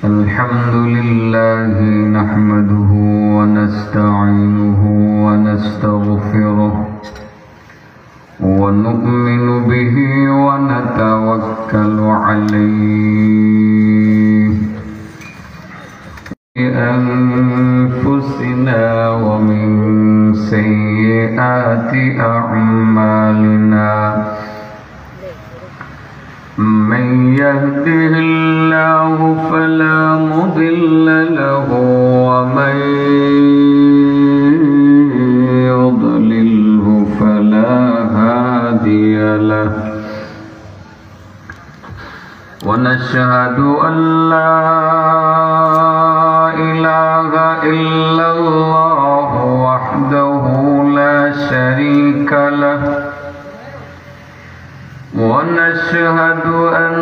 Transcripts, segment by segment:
الحمد لله نحمده ونستعينه ونستغفره ونؤمن به ونتوكل عليه أنفسنا ومن سيئات أعمالنا من يهده الله فلا مضل له ومن يضلله فلا هادي له ونشهد أن لا إله إلا الله وحده لا شريك له ونشهد أن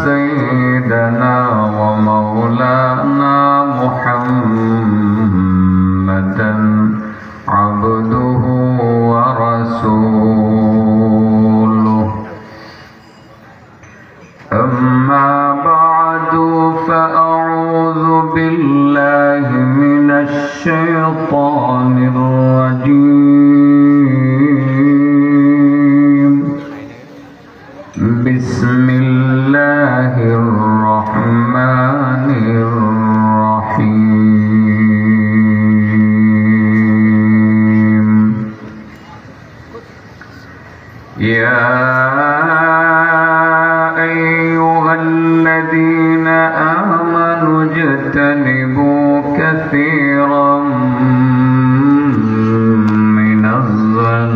سيدنا ومولانا محمدا عبده ورسوله أما بعد فأعوذ بالله من الشيطان الرجيم بسم الله الرحمن الرحيم يا أيها الذين آمنوا اجتنبوا كثيرا من الظن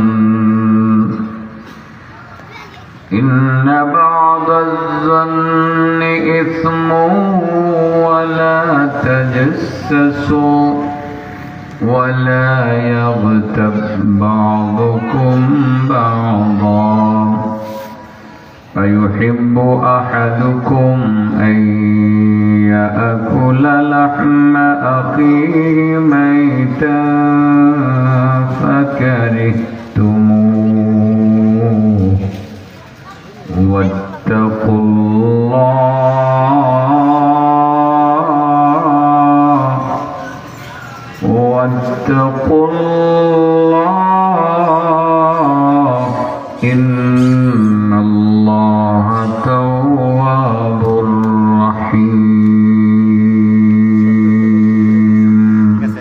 إن بعض الظن إثم ولا تجسسوا ولا يغتب بعضكم بعضا أيحب أحدكم أن يأكل لحم أخيه ميتا فكرهتموه واتقوا الله إن الله تواب رحيم.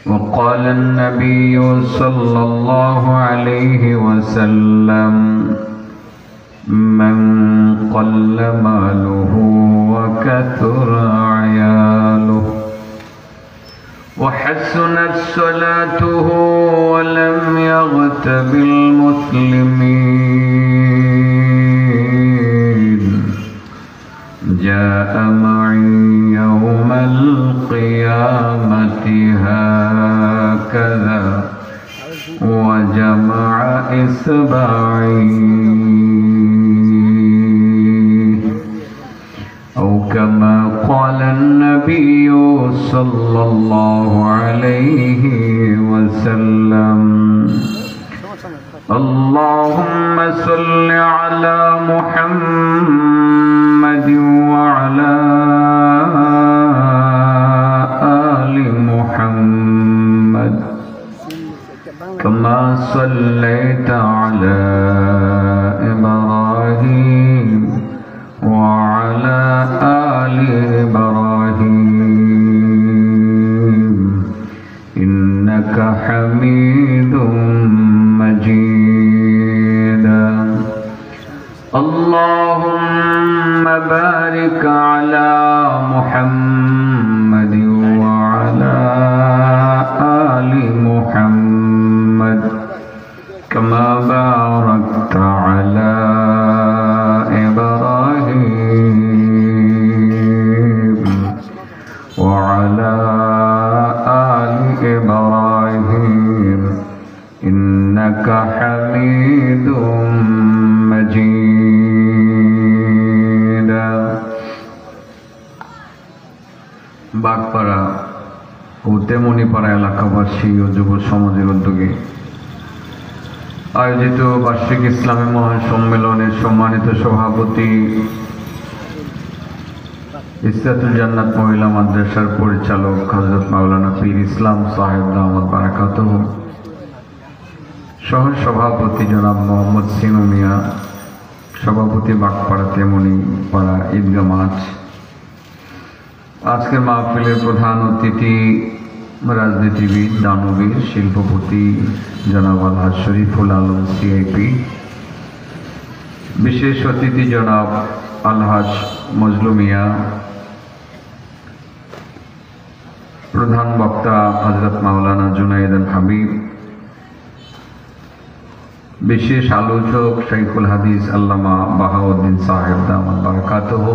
وقال النبي صلى الله عليه وسلم من قل ماله وكثر عياله وحسنت صلاته ولم يغتب المسلمين جاء معي يوم القيامة هكذا وجمع إصبعيه أو كما قال النبي صلى الله عليه وسلم اللهم صل على محمد وعلى آل محمد كما صليت على إبراهيم وعلى آل إبراهيم إنك حميد مجيد اللهم بارك على محمد وعلى آل محمد كما باركت على إبراهيم وعلى آل إبراهيم إنك حميد مجيد. বাগপাড়া ও তেমনিপাড়া এলাকাবাসী ও যুব সমাজের উদ্যোগে আয়োজিত বার্ষিক ইসলামী মহাসম্মেলনের সম্মানিত সভাপতি, ইসরাতুল জান্নাত মহিলা মাদ্রাসার পরিচালক হযরত মাওলানা পীর ইসলাম সাহেব দামাত বারাকাতুহ, সহ সভাপতি জনাব মোহাম্মদ সিনু মিয়া, সভাপতি বাগপাড়া তেমনি পাড়া ঈদগাহ মাঠ, আজকের মাহফিলের প্রধান অতিথি রাজনীতিবিদ, দানবীর, শিল্পপতি জনাব আলহাজ শরীফুল আলম সিআইপি, বিশেষ অতিথি জনাব আলহাজ মজলু মিয়া, প্রধান বক্তা হযরত মাওলানা জুনায়েদ আল হাবিব, বিশেষ আলোচক শাইখুল হাদিস আল্লামা বাহাউদ্দিন সাহেব দামাত বারাকাতুহ।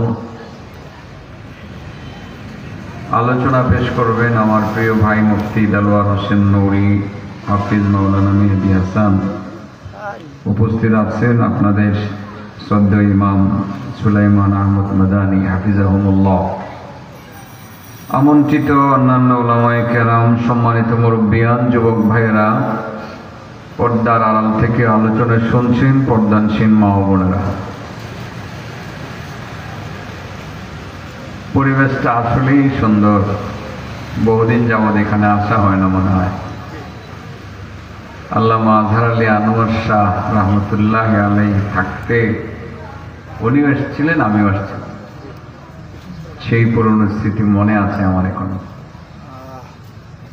আলোচনা পেশ করবেন আমার প্রিয় ভাই মুফতি দেলোয়ার হোসেন নূরি হাফিজ মাওলানা মেহেদী হাসান। উপস্থিত আছেন আপনাদের শ্রদ্ধেয় ইমাম সুলাইমান আহমদ মাদানী হাফিজাহুমুল্লাহ, আমন্ত্রিত অন্যান্য উলামায়ে কেরাম, সম্মানিত মুরব্বিয়ান, যুবক ভাইয়েরা, পর্দার আড়াল থেকে আলোচনা শুনছেন পর্দানসীন মা ও বোনেরা। পরিবেশটা আসলেই সুন্দর, বহুদিন যাবৎ এখানে আসা হয় না মনে হয়। আল্লামা আজহার আলী আনোয়ার শাহ রহমতুল্লাহ আলাইহি থাকতে উনিও এসেছিলেন, আমিও এসেছিলাম। সেই পুরনো স্মৃতি মনে আছে আমার এখনো।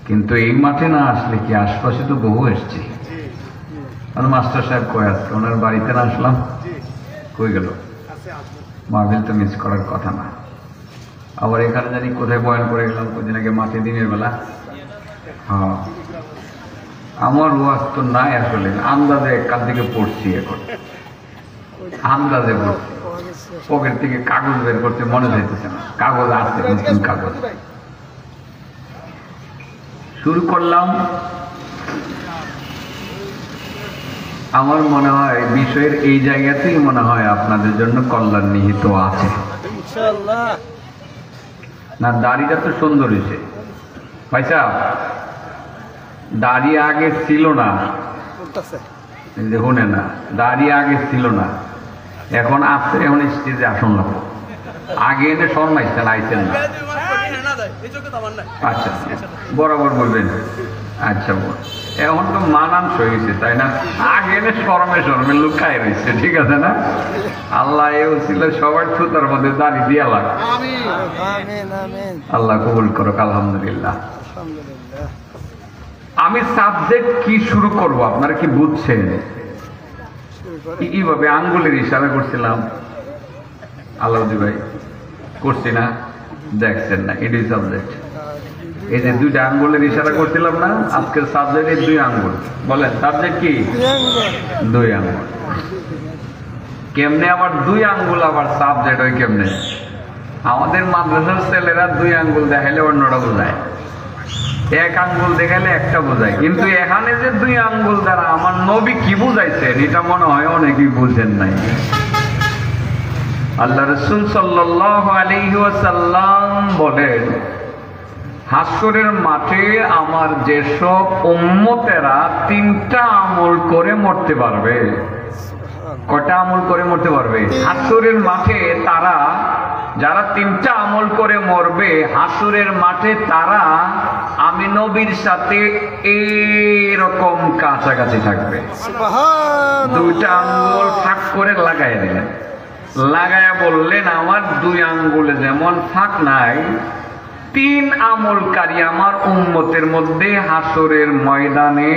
কিন্তু এই মাঠে না আসলে কি, আশপাশে তো বহু এসছি। মাস্টার সাহেব কই আজকে, ওনার বাড়িতে না আসলাম, কই গেল? মাহফিল তো মিস করার কথা না। আবার এখানে জানি কোথায় বয়ান করে গেলাম কদিন আগে, মাঠে দিনের বেলা। হ্যাঁ, আমার ওয়াজ তো নাই আসলে, আন্দাজে কার দিকে পড়ছি, এখন আন্দাজে পড়ছি। পকেট থেকে কাগজ বের করতে মনে যাইতেছে না, কাগজ আছে, নতুন কাগজ। শুরু করলাম। আমার মনে হয় বিষয়ের এই জায়গাতেই মনে হয় আপনাদের জন্য কল্যাণ নিহিত আছে। না, দাড়িটা তো সুন্দর হয়েছে ভাই সাহেব, দাড়ি আগে ছিল না, দেখুন না, দাড়ি আগে ছিল না, এখন আসছে, এখন স্টেজে আসুন না। আগে এনে শর্মাইছেন, আইছেন না। আচ্ছা, বরাবর বলবেন। আচ্ছা, এখন তো মানান হয়েছে, তাই না? আগে এনে শরমে শরমে লুকায় রয়েছে, ঠিক আছে না? আল্লাহ এও ছিল সবার ছুতার মধ্যে দাড়ি দিয়া লাগ। আল্লাহ কবুল করুক, আলহামদুলিল্লাহ। আমি সাবজেক্ট কি শুরু করব আপনারা কি বুঝছেন? কিভাবে আঙ্গুলের ইশারা করছিলাম, আলাউদ্দিন ভাই করছি না, দেখছেন না? এটাই সাবজেক্ট। এই যে দুইটা আঙ্গুলের ইশারা করছিলাম না, আজকের সাবজেক্ট এই দুই আঙ্গুল। বলেন সাবজেক্ট কি? দুই আঙ্গুল। কেমনে আবার দুই আঙ্গুল আবার সাবজেক্ট হয় কেমনে? আমাদের মাদ্রাসার ছেলেরা দুই আঙ্গুল দেখাইলে অন্যটা বোঝায়, এক আঙ্গুল দেখাইলে একটা বোঝায়। কিন্তু এখানে যে দুই আঙ্গুল দ্বারা আমার নবী কি বুঝাইছেন, এটা মনে হয় অনেকেই বুঝেন নাই। আল্লাহ রাসূল সাল্লাল্লাহু আলাইহি ওয়াসাল্লাম বলেন, হাসরের মাঠে আমার যেসব উম্মতেরা তিনটা আমল করে মরতে পারবে। কয়টা আমল করে মরতে পারবে? হাসরের মাঠে তারা যারা তিনটা আমল করে মরবে, হাসরের মাঠে তারা আমি নবীর সাথে এইরকম কাছাকাছি থাকবে। দুইটা আঙ্গুল ফাঁক করে লাগাই দিলেন, লাগায়া বললেন, আমার দুই আঙ্গুলে যেমন ফাঁক নাই, তিন আমলকারী আমার উম্মতের মধ্যে হাসরের ময়দানে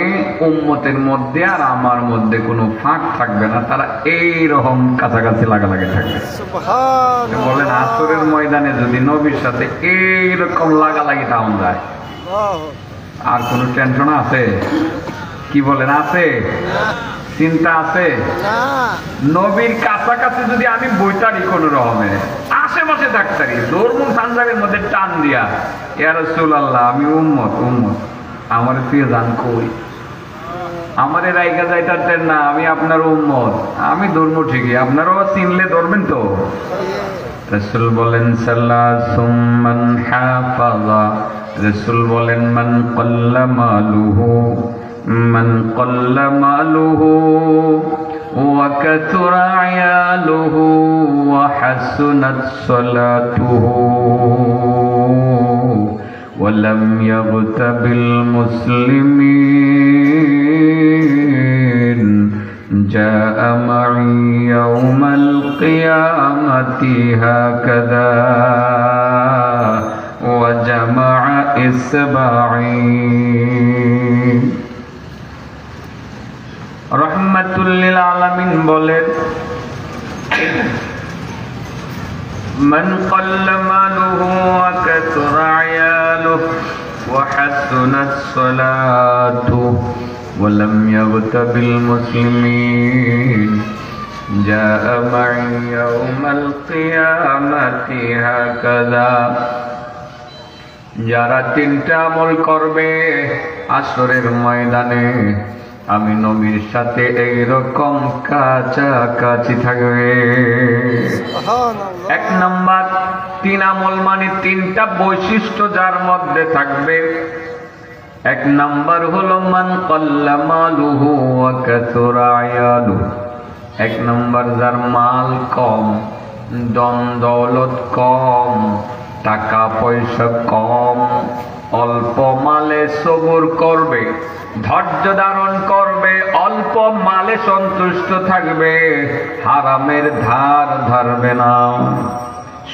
উম্মতের মধ্যে আর আমার মধ্যে কোনো ফাঁক থাকবে না, তারা এইরকম কাছাকাছি লাগালাগি থাকবে। বলেন, হাসরের ময়দানে যদি নবীর সাথে এইরকম লাগালাগি থাকুন যায়, আর কোনো টেনশন আছে? কি বলেন, আছে? চিন্তা আছে? নবীর কাছাকাছি যদি আমি বইতারি কোন রকমে, আশেপাশে ডাক্তারি ধর্ম সানজারের মধ্যে টান দিয়া, ইয়া রাসূলুল্লাহ আমি উম্মত, আমার প্রিয় জান কই, আমারে রাইগা যাইতাছেন না, আমি আপনার উম্মত, আমি ধর্ম ঠিকই, আপনারাও চিনলে ধরবেন তো? রাসূল বলেন সাল্লাল্লাহু মান হাফাযা, রাসূল বলেন মান কাল্লা মালুহু من قل ماله وكثر عياله وحسنت صلاته ولم يغتب المسلمين جاء معي يوم القيامة هكذا وجمع إصبعين রহমাতুল লিল আলামিন বলেন من قل ماله وكثر عياله وحسنت صلاته ولم يغتب المسلمين جاء معي يوم القيامة هكذا যারা তিনটা আমল করবে আসরের ময়দানে আমি নবীর সাথে এইরকম কাছাকাছি থাকবে। এক নাম্বার, তিন আমল মানে তিনটা বৈশিষ্ট্য যার মধ্যে থাকবে। এক নাম্বার হলো মান কাল্লা মালুহু ওয়া কাসুরা আয়ালুহু। এক নাম্বার যার মাল কম, ধন দৌলত কম, টাকা পয়সা কম, অল্প মালে সবুর করবে, ধৈর্য ধারণ করবে, অল্প মালে সন্তুষ্ট থাকবে, হারামের ধার ধারবে না,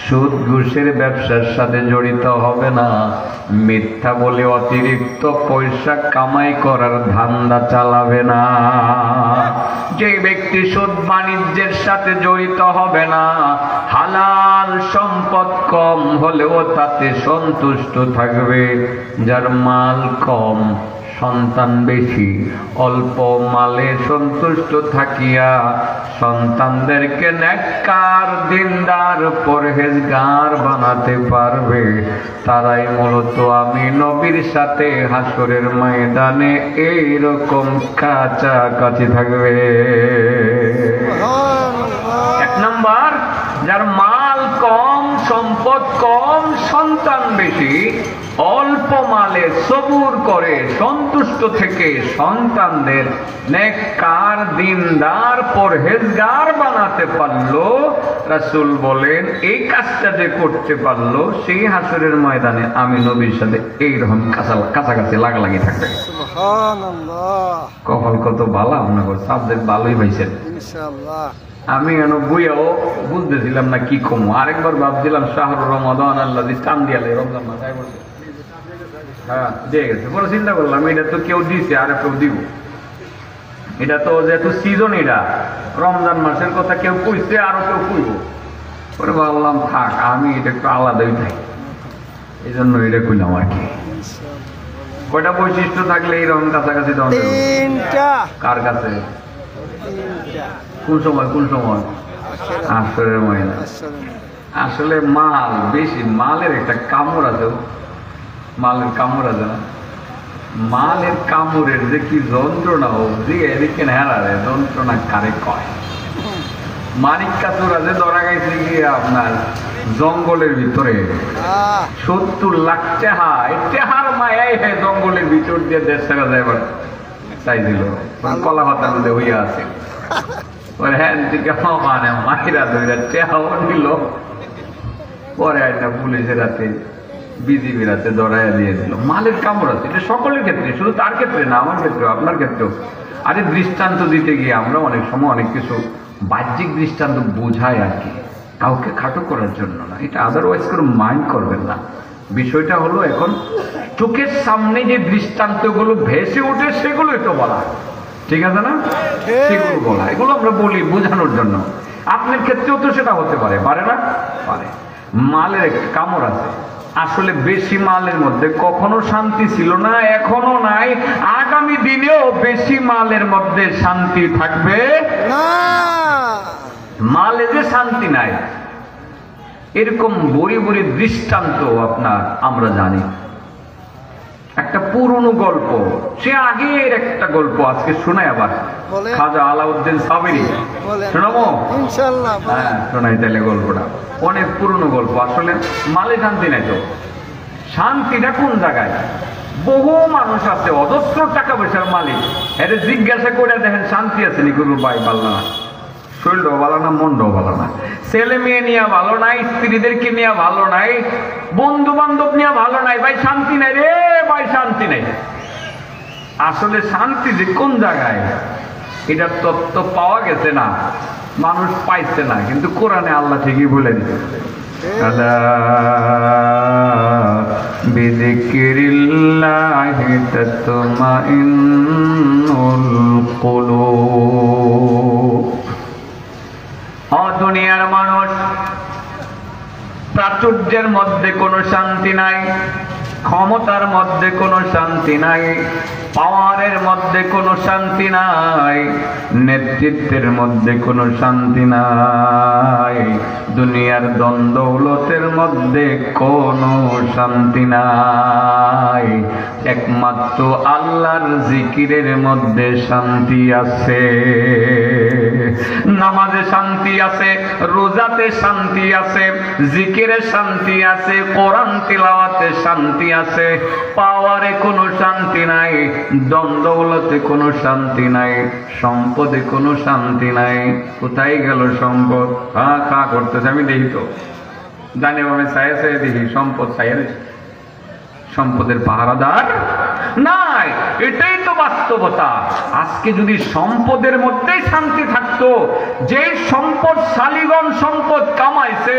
সুদ ঘুষের ব্যবসার সাথে জড়িত হবে না, মিথ্যা বলে অতিরিক্ত পয়সা কামাই করার ধান্দা চালাবে না। যে ব্যক্তি সুদ বাণিজ্যের সাথে জড়িত হবে না, হালাল সম্পদ কম হলেও তাতে সন্তুষ্ট থাকবে। যার মাল কম, সন্তান বেশি, অল্প মালে সন্তুষ্ট থাকিয়া সন্তানদেরকে নেককার, দিনদার, পরহেজগার বানাতে পারবে, তারাই মূলত আমি নবীর সাথে হাসরের ময়দানে এইরকম কাছাকাছি থাকবে। এক নাম্বার, যার মাল কম, সম্পদ কম, সন্তান বেশি, অল্প মালে সবুর করে সন্তুষ্ট থেকে সন্তানদের নেককার, দিনদার, পরহেজগার বানাতে পারলো, রাসূল বলেন এই কাজটা যে করতে পারলো সেই হাসরের ময়দানে আমি নবীর সাথে এইরকম কাছাকাছি লাগালাগি থাকবে। সুবহানাল্লাহ। কপাল কত ভালো, আপনার সাবজেক্ট ভালোই পাইছেন ইনশাআল্লাহ। আমি বইয়াও বুঝতেছিলাম না কি কমো, আরেকবার ভাবছিলাম শাহরুর রমাদান আল্লাযী টান দিয়ালে রমজান মাস আই বলছে, হ্যাঁ দিয়ে গেছে। পরে চিন্তা করলাম এটা তো কেউ দিছে আর কেউ দিব, এটা তো যেহেতু সিজন, এটা রমজান মাসের কথা কেউ কইছে আরো কেউ কইব। পরে ভাবলাম থাক, আমি এটা একটু আলাদাই থাকি, এই জন্য এটা কইলাম আর কি। কয়টা বৈশিষ্ট্য থাকলে এইরকম কাছাকাছি? কার কাছে? কোন সময়? কোন সময়? আসরের ময়দানে। আসলে মাল বেশি, মালের একটা কামড় আছে, মালের কামড় আছে না, মালের কামড়ের যে কি যন্ত্রণা হোক, যে এদিকে হেরারে যন্ত্রণা কারে কয়। মানিক কাচুরা যে ধরা গেছে গিয়ে আপনার জঙ্গলের ভিতরে 70 লাখ টেহার মায়াই জঙ্গলের ভিতর দিয়ে দেশ ছেড়া যাইবার চাইছিল, কলা পাতা নদে হইয়া আছে। হ্যাঁ থেকে মানে মাইরা ধরে টেহাও নিল, পরে একটা পুলিশের হাতে, বিজিবির হাতে ধরাইয়া দিয়ে দিল। মালের কামড় আছে, এটা সকলের ক্ষেত্রে, শুধু তার ক্ষেত্রে না, আমার ক্ষেত্রেও, আপনার ক্ষেত্রেও। আরে দৃষ্টান্ত দিতে গিয়ে আমরা অনেক সময় অনেক কিছু বাহ্যিক দৃষ্টান্ত বোঝাই আর কি, কাউকে খাটো করার জন্য না, এটা আদারওয়াইজ করে মাইন্ড করবেন না। বিষয়টা হলো এখন চোখের সামনে যে দৃষ্টান্তগুলো ভেসে ওঠে সেগুলোই তো বলা, ঠিক আছে না? সেগুলো বলা, এগুলো আমরা বলি বোঝানোর জন্য। আপনার ক্ষেত্রেও তো সেটা হতে পারে, পারে না? পারে। মালের একটা কামড় আছে, আসলে বেশি মালের মধ্যে কখনো শান্তি ছিল না, এখনো নাই, আগামী দিনেও বেশি মালের মধ্যে শান্তি থাকবে না। মালে যে শান্তি নাই, এরকম বড়ি বড়ি দৃষ্টান্ত আপনার আমরা জানি। একটা পুরনো গল্প, সে আগের একটা গল্প আজকে শোনাই, আবার খাজা আলাউদ্দিন সাবিরি শোনাবো ইনশাআল্লাহ। হ্যাঁ শোনাই তাহলে গল্পটা, অনেক পুরনো গল্প। আসলে মালে শান্তি নাই তো, শান্তিটা কোন জায়গায়? বহু মানুষ আছে অজস্র টাকা পয়সার মালিক, এটা জিজ্ঞাসা করে দেখেন শান্তি আছে নি গুরু ভাই? ভালো না, শরীরও ভালো না, মনটাও ভালো না, ছেলে মেয়ে নিয়ে ভালো নাই, স্ত্রীদেরকে নিয়ে ভালো নাই, বন্ধু বান্ধব নিয়ে ভালো নাই, ভাই শান্তি নাই রে ভাই, শান্তি নাই। আসলে শান্তি যে কোন জায়গায় এটার তত্ত্ব পাওয়া গেছে না, মানুষ পাইছে না, কিন্তু কোরআনে আল্লাহ ঠিকই বলে দিচ্ছে, আলা বিযিকরিল্লাহি তাতমাইন্নুল কুলুব। ও দুনিয়ার মানুষ, প্রাচুর্যের মধ্যে কোনো শান্তি নাই, ক্ষমতার মধ্যে কোনো শান্তি নাই, পাওয়ারের মধ্যে কোনো শান্তি নাই, নেতৃত্বের মধ্যে কোনো শান্তি নাই, দুনিয়ার দ্বন্দ্বৌলতের মধ্যে কোনো শান্তি নাই। একমাত্র আল্লাহর জিকিরের মধ্যে শান্তি আছে। নামাজে শান্তি আছে, রোজাতে শান্তি আছে, জিকিরে শান্তি আছে, কোরআন তিলাওয়াতে শান্তি আছে। পাওয়ারে কোনো শান্তি নাই, দ্বন্দ্বৌলতে কোনো শান্তি নাই, সম্পদে কোনো শান্তি নাই। কোথায় গেল সম্পদ? খা খা করতেছে, আমি দেখি তো, জানি আমি চাইয়ে চাইয়ে দেখি সম্পদ চাইয়ে, সম্পদের পাহারাদার নাই। এটাই তো বাস্তবতা। আজকে যদি সম্পদের মধ্যেই শান্তি থাকতো, যে সম্পদশালীগণ সম্পদ কামাইছে,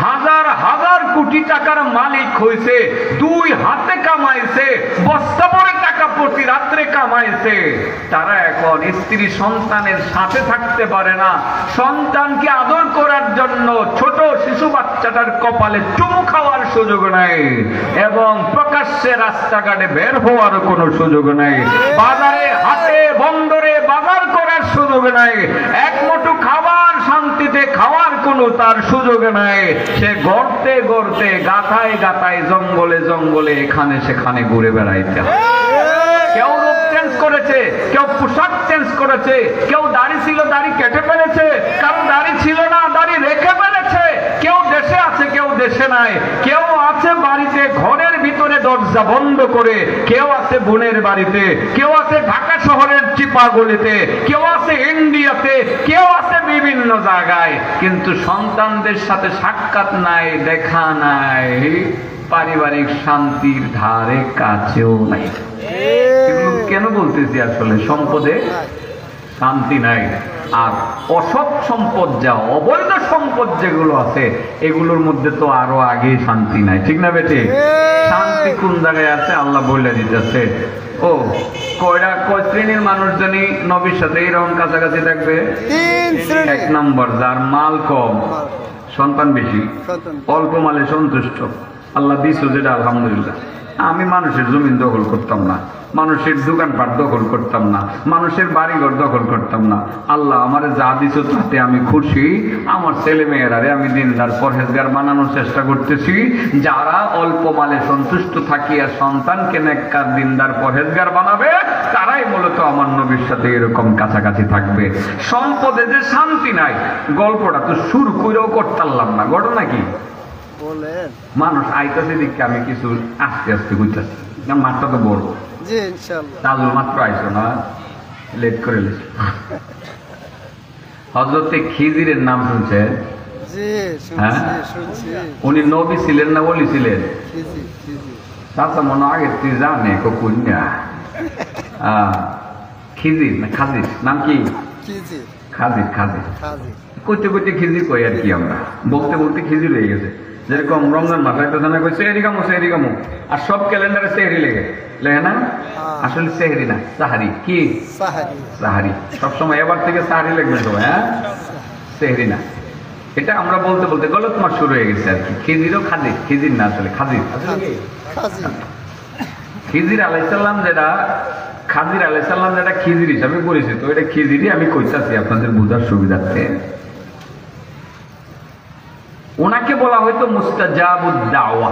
হাজার হাজার কোটি টাকার মালিক হয়েছে, দুই হাতে কামাইছে, বস্তা ভরে টাকা প্রতি রাত্রে কামাইছে, তারা এখন স্ত্রী সন্তানের সাথে থাকতে পারে না। সন্তানকে আদর করার জন্য ছোট শিশু বাচ্চাটার কপালে চুমু খাওয়ার সুযোগ নাই, এবং প্রকাশ্যে রাস্তাঘাটে বের হওয়ার কোনো সুযোগ নাই, বাজারে হাটে বন্দরে বাজার করার সুযোগ নাই, এক মুঠো খাবার শান্তিতে খাওয়ার কোনো তার সুযোগ নাই। সে গড়তে গড়তে গাথায় গাথায় জঙ্গলে জঙ্গলে এখানে সেখানে ঘুরে বেড়াইতে। কেউ রূপ চেঞ্জ করেছে, কেউ পোশাক চেঞ্জ করেছে, কেউ দাড়ি ছিল দাড়ি কেটে ফেলেছে, কারো দাড়ি ছিল না দাড়ি রেখে ফেলেছে, কেউ দেশে আছে কেউ দেশে নাই, কেউ আছে বাড়িতে ঘরের ভিতরে দরজা বন্ধ করে, কেউ আছে বোনের বাড়িতে, কেউ আছে ঢাকা শহরের চিপাগলিতে, কেউ আছে ইন্ডিয়াতে, কেউ আছে বিভিন্ন জায়গায়, কিন্তু সন্তানদের সাথে সাক্ষাৎ নাই, দেখা নাই, পারিবারিক শান্তির ধারে কাছেও নাই। এগুলো কেন বলতেছি? আসলে সম্পদে শান্তি নাই। আর অসৎ সম্পদ, যা অবৈধ সম্পদ যেগুলো আছে, এগুলোর মধ্যে তো আরো আগে শান্তি নাই, ঠিক না বেটে? শান্তি কোন জায়গায় আছে আল্লাহ বলে দিতেছে। ও কয় শ্রেণীর মানুষজনই নবীর সাথে এরকম কাছাকাছি থাকবে? এক নম্বর, যার মাল কম, সন্তান বেশি, অল্প মালে সন্তুষ্ট। আল্লাহ দিছো যেটা আলহামদুলিল্লাহ। আমি মানুষের জমিন দখল করতাম না, মানুষের দোকানপাট দখল করতাম না, মানুষের বাড়িঘর দখল করতাম না। আল্লাহ আমারে যা দিছো তাতে আমি খুশি। আমার ছেলে মেয়েরারে আমি দিনদার পরহেজগার বানানোর চেষ্টা করতেছি। যারা অল্প মালে সন্তুষ্ট থাকিয়া সন্তানকে নেককার দিনদার পরহেজগার বানাবে, তারাই মূলত আমার নবীর সাথে এরকম কাছাকাছি থাকবে। সম্পদে যে শান্তি নাই, গল্পটা তো শুরু করেও করতাম না। ঘটনা কি? মানুষ আইতাছে দিকে আমি কিছু আস্তে আস্তে বুঝতেছি, মাঠটা তো বড়, তাজুল মাত্র আইসো না, লেট করে হযরতে খিজিরের নাম শুনছে? হ্যাঁ, উনি নবী ছিলেন না ওলি ছিলেন? চাচা মনে আগে তুই জানে কন্যা খিজির না খাজির নাম কি? খাজির। খাজির কইতে কইতে খিজির কই আর কি, আমরা বলতে বলতে খিজির হয়ে গেছে। যেরকম রমজান মাস একটা জানা কই সেহরি কামু, আর সব ক্যালেন্ডারে সেহরি লেগে না, আসলে সেহরি না, সাহারি। কি সাহারি? সবসময় এবার থেকে সাহারি লিখবে তো, হ্যাঁ, সেহরি না। এটা আমরা বলতে বলতে গলত মাস শুরু হয়ে গেছে আর কি। খিজিরও খাজির, খিজির না আসলে খাজির। খিজির আলাইসাল্লাম যেটা, খাজির আলাইসাল্লাম যেটা খিজির হিসাবে পরিচিত, এটা খিজিরই আমি কইতাছি আপনাদের বোঝার সুবিধার্থে। ওনাকে বলা হয়তো মুস্তাজাবুদ দাওয়া,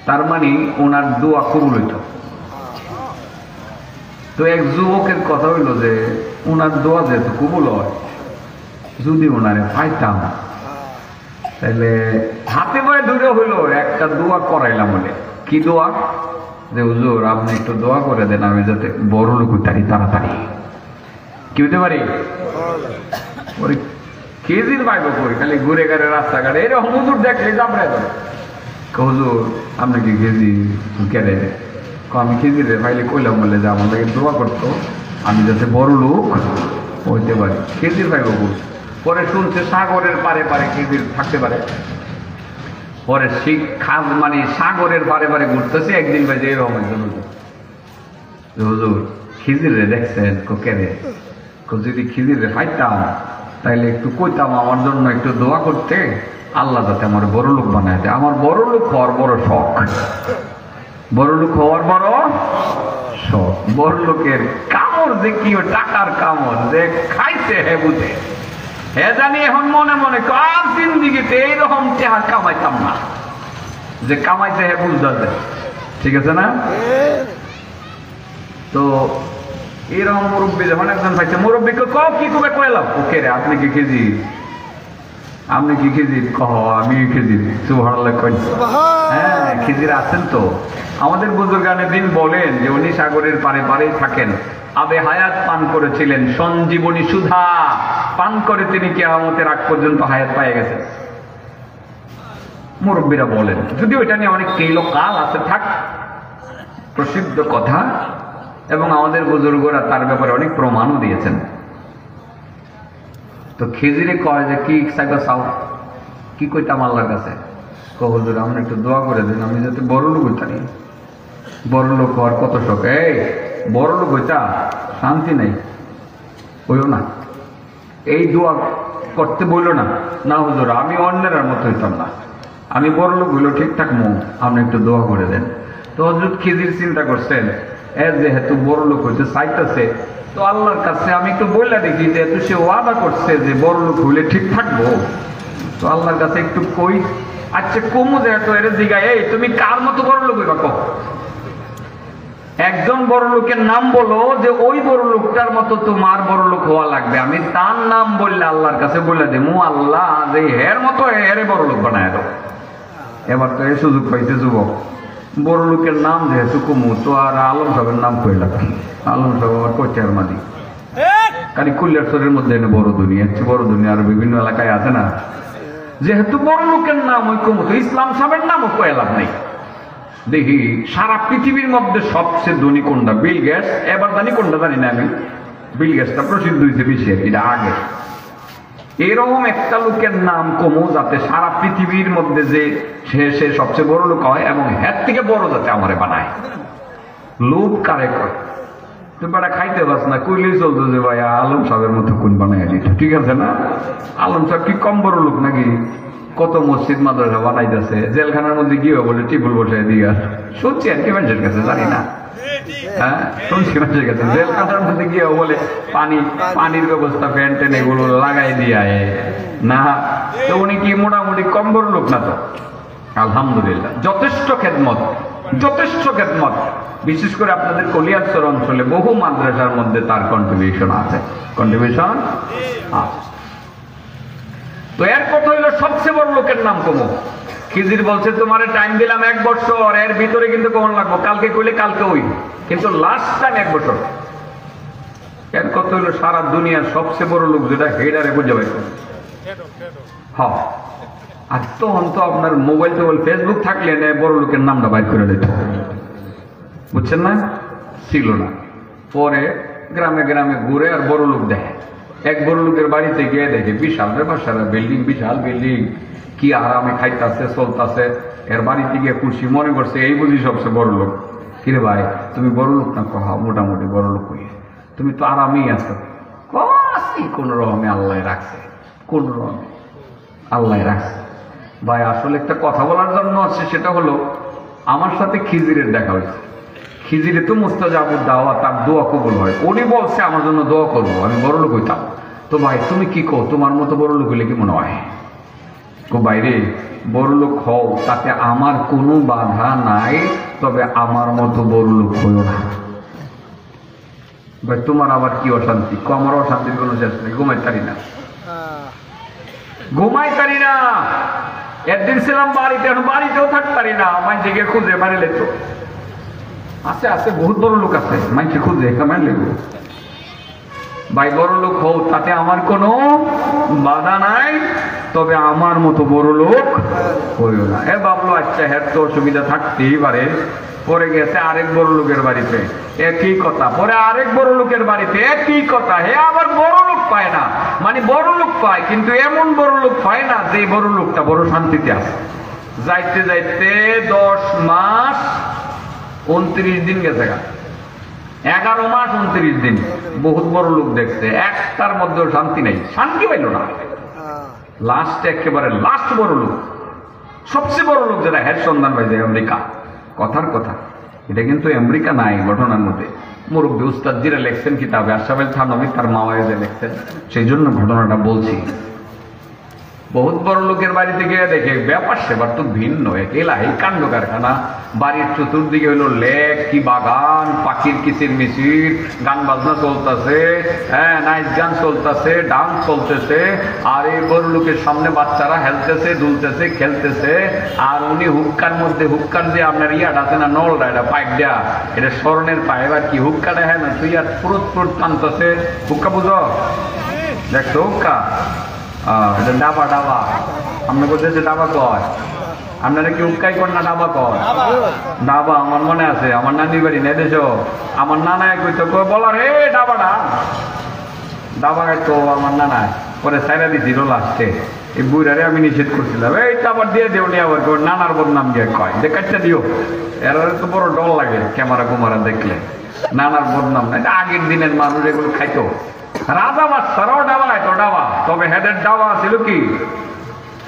তার মানে ওনার দোয়া কবুল হইত। তো এক যুবকের কথা হইল যে ওনার দোয়া যেহেতু কবুল হয়, যদি ওনারে পাইতাম তাহলে হাতে পায়ে দূরে হইল একটা দোয়া করাইলাম বলে। কি দোয়া? যে হুজুর আপনি একটু দোয়া করে দেন আমি যাতে বড় লোক হইতারি তাড়াতাড়ি। কি হইতে পারি? ওই খেজির পাইব করি খালি ঘুরে ঘুরে রাস্তাঘাটে এরকম হুজুর দেখলে যাবড়ে যাবে। হুজুর আপনি কি খেজি কেড়ে? আমি খেজির ভাইলে কইলাম বলে যে আমার লাগে দোয়া করতো আমি যাতে বড় লোক হইতে পারি। খেজির পাইব করি। পরে শুনছে সাগরের পারে পারে খেজির থাকতে পারে। পরে খাস মানে সাগরের পারে পারে ঘুরতেছে, একদিন ভাই যে এরকম একজন হুজুর খিজির রে দেখছেন? কেড়ে? যদি খিজির রে পাইতাম তাইলে একটু কইতাম আমার জন্য একটু দোয়া করতে, আল্লাহ যাতে আমার বড় লোক বানায় দেয়। আমার বড় লোক হওয়ার বড় শখ, বড় লোক হওয়ার বড় শখ। বড় লোকের কামড় যে কি টাকার কামড় যে খাইছে হে বুঝে, হে জানি এখন মনে মনে কার জিন্দিগিতে এইরকম টাকা কামাইতাম না, যে কামাইছে হে বুঝতে। ঠিক আছে না? তো এরকম মুরব্বী যখন একজন পাইছে, মুরব্বীকে কও কি করে কইলাম, ওকে রে আপনি কি খেজি? আপনি কি খেজির? কহ আমি খেজির। সুবহানাল্লাহ কই। হ্যাঁ খেজির আছেন তো। আমাদের বুজুর্গানে দিন বলেন যে উনি সাগরের পারে পারেই থাকেন, আবে হায়াত পান করেছিলেন, সঞ্জীবনী সুধা পান করে তিনি কিয়ামতের আগ পর্যন্ত হায়াত পেয়ে গেছেন। মুরব্বীরা বলেন, যদি ওইটা নিয়ে অনেক কাল আছে থাক, প্রসিদ্ধ কথা, এবং আমাদের বুজুর্গরা তার ব্যাপারে অনেক প্রমাণও দিয়েছেন। তো খেজিরে কয় যে কি চাও? কি কইতাম আল্লাহর কাছে? হুজুর আমরা একটু দোয়া করে দিন আমি যাতে বড় লোক হইতারি। বড় লোক হওয়ার কত শখ। এই বড় লোক হইতা শান্তি নেই, হইও না, এই দোয়া করতে বইল না। না হুজুর আমি অন্যের মতো হইতাম না, আমি বড় লোক হইলো ঠিকঠাক মুখ, আপনি একটু দোয়া করে দেন। তো হযরত খিজির চিন্তা করছেন যেহেতু বড় লোক হইতে চাইতেছে, তো আল্লাহর কাছে আমি একটু বললা দেখি যেহেতু সে ওয়াদা করছে যে বড় লোক হইলে ঠিক থাকবো, তো আল্লাহর কাছে একটু কই। আচ্ছা কমু যেহেতু এর জিগায়, এই তুমি কার মতো বড় লোক হইবা? একজন বড় লোকের নাম বলো যে ওই বড় লোকটার মতো তোমার বড় লোক হওয়া লাগবে। আমি তার নাম বললে আল্লাহর কাছে বলে দেবো, আল্লাহ যে হের মতো হেরে বড় লোক বানায় দাও। এবার তো এই সুযোগ পাইছে যুবক, বড় লোকের নাম যেহেতু কমু, তো আর আলম সাহেবের নাম কইলা। আলম সাহেব আবার কোচার মাদি খালি কুলিয়ারচরের মধ্যে এনে বড় দুনিয়া, বড় দুনিয়া আর বিভিন্ন এলাকায় আছে না। যেহেতু বড় লোকের নাম ওই কমু, তো ইসলাম সাহেবের নামও কয়ে লাভ নেই। দেখি সারা পৃথিবীর মধ্যে সবচেয়ে ধনী কোনটা? Bill Gates. এবার জানি কোনটা জানি না আমি, বিল গেটসটা প্রসিদ্ধ হয়েছে বেশি, এটা আগে। এরকম একটা লোকের নাম কমু যাতে সারা পৃথিবীর মধ্যে যে সে সবচেয়ে বড় লোক হয়, এবং হের থেকে বড় যাতে আমারে বানায়। লোভ কারে করে? তুমি বেটা খাইতে পারছ না, কইলেই চলতো যে ভাই আলম সাহেবের মতো কোন বানায় দিত। ঠিক আছে না? আলম সাহেব কি কম বড় লোক নাকি? কত মসজিদ মাদ্রাসা বানাইতেছে, জেলখানার মধ্যে গিয়ে বলে টিপুল বসাই দিয়ে শুনছি আর কি মানুষের কাছে, জানি না। হ্যাঁ শুনছি মানুষের কাছে, জেলখানার মধ্যে গিয়ে বলে পানির ব্যবস্থা ফ্যান টেন এগুলো লাগাই দিয়ে না। তো উনি কি মোটামুটি কম বড় লোক না? তো আলহামদুলিল্লাহ যথেষ্ট খেদমত, যথেষ্ট খেদমত। বিশেষ করে আপনাদের কলিয়ারচর অঞ্চলে বহু মাদ্রাসার মধ্যে তার কন্ট্রিবিউশন আছে, কন্ট্রিবিউশন আছে। তো এর কথা হইলো সবচেয়ে বড় লোকের নাম কমো। খিজির বলছে তোমারে টাইম দিলাম 1 বছর, এর ভিতরে কিন্তু কমন লাগবো, কালকে কইলে কালকে ওই, কিন্তু লাস্ট টাইম 1 বছর। এর কথা হইলো সারা দুনিয়ার সবচেয়ে বড় লোক যেটা হেডারে বুঝে পাইতো। হ্যাঁ আর তখন তো আপনার মোবাইল টোবাইল ফেসবুক থাকলে বড় লোকের নামটা বাইর করে দিত, বুঝছেন না? ছিল না। পরে গ্রামে গ্রামে ঘুরে আর বড় লোক দেখে। এক বড় লোকের বাড়িতে গিয়ে দেখে বিশাল সারা বিল্ডিং, বিশাল বিল্ডিং, কি আরামে খাইতেছে চলতেছে। এর বাড়িতে গিয়ে খুশি মনে করছে এই বুঝি সবচেয়ে বড় লোক। কিরে ভাই তুমি বড় লোক না? কহা মোটামুটি বড় লোক হই। তুমি তো আরামেই আছো। কোন রকমে আল্লাহ রাখছে, কোন রকমে আল্লাহ রাখছে। ভাই আসলে একটা কথা বলার জন্য আছে, সেটা হলো আমার সাথে খিজিরের দেখা হয়েছে। খিজিরে তো মুস্তাজাবুদ দাওয়া, তার দোয়া কবুল হয়। উনি বলছে আমার জন্য দোয়া করবো, আমি বড় লোক হইতাম। তো ভাই তুমি কি কও, তোমার মতো বড় লোক হইলে কি মনে হয়? বাইরে বড় লোক হও, তাতে আমার কোনো বাধা নাই, তবে আমার মতো বড় লোক হইও না। ভাই তোমার আবার কি অশান্তি? আমার অশান্তির কোনো শেষ নেই, ঘুমাইতে পারি না, ঘুমাইতে পারি না। একদিন ছিলাম বাড়িতে, এখন বাড়িতেও থাকতে পারি না, আমার জেগে খুঁজে বাড়ি লেতো। আছে আছে, বহুত বড় লোক আছে, মানুষ খুঁজে কেমন লেগো ভাই, বড় লোক হোক তাতে আমার কোনো বাধা নাই, তবে আমার মতো বড় লোক হইও না। এ ভাবলো আচ্ছা হ্যাঁ তো অসুবিধা থাকতেই পারে, পরে গেছে আরেক বড় লোকের বাড়িতে, একই কথা, পরে আরেক বড় লোকের বাড়িতে একই কথা, হে আবার বড় লোক পায় না, মানে বড় লোক পায় কিন্তু এমন বড় লোক পায় না যে বড় লোকটা বড় শান্তিতে আছে। যাইতে যাইতে 10 মাস 29 দিন গেছে, 11 মাস 29 দিন, বহুত বড় লোক দেখছে, একটার মধ্যেও শান্তি নাই, শান্তি পাইল না। লাস্ট একেবারে লাস্ট বড় লোক, সবচেয়ে বড় লোক যারা, হের সন্ধান পাইছে আমেরিকা। কথার কথা, এটা কিন্তু আমেরিকা নাই ঘটনার মধ্যে, মুরব্বী উস্তাদজিরা লেখছেন কিতাবে, আশরাফ আলী থানভী তার মাওয়াইজে লেখছেন, সেই জন্য ঘটনাটা বলছি। বহুত বড় লোকের বাড়িতে গিয়ে দেখে ব্যাপার সেবার তো ভিন্ন, একেলা এই কাণ্ড কারখানা, বাড়ির চতুর্দিকে হইলো লেক কি বাগান, পাখির কিচির মিচির, গান বাজনা চলতেছে, হ্যাঁ নাইস গান চলতেছে, ডান্স চলতেছে, আর এই বড় লোকের সামনে বাচ্চারা হেলতেছে, দুলতেছে, খেলতেছে, আর উনি হুক্কার মধ্যে, হুক্কার যে আপনার ইয়াটা আছে না, নলটা, এটা পাইপ দেয়া, এটা স্বর্ণের পাইপ, আর কি হুক্কাটা, হ্যাঁ না তুই আর ফুরত ফুরত টানতেছে, হুক্কা বুঝো, দেখছো হুক্কা, এটা ডাবা, ডাবা আপনার কোথায় ডাবা কয়, আপনারা কি উৎকাই কর না ডাবা কয়, ডাবা আমার মনে আছে, আমার নানির বাড়ি নেই দেশ, আমার নানায় কইতো বলা রে ডাবাটা, ডাবা গাইতো আমার নানায়, পরে সাইরা দিছিল লাস্টে, এই বুড়ারে আমি নিষেধ করছিলাম, এই আবার দিয়ে দেও নি, আবার নানার বদনাম দিয়ে কয় যে কাটটা দিও, এর তো বড় ডর লাগে ক্যামেরা কুমারা দেখলে, নানার বদনাম না, এটা আগের দিনের মানুষ এগুলো খাইতো। রাজা বাচ্চারাও ডাবা খাইতো, ডাবা, তবে হেদের ডাবা ছিল কি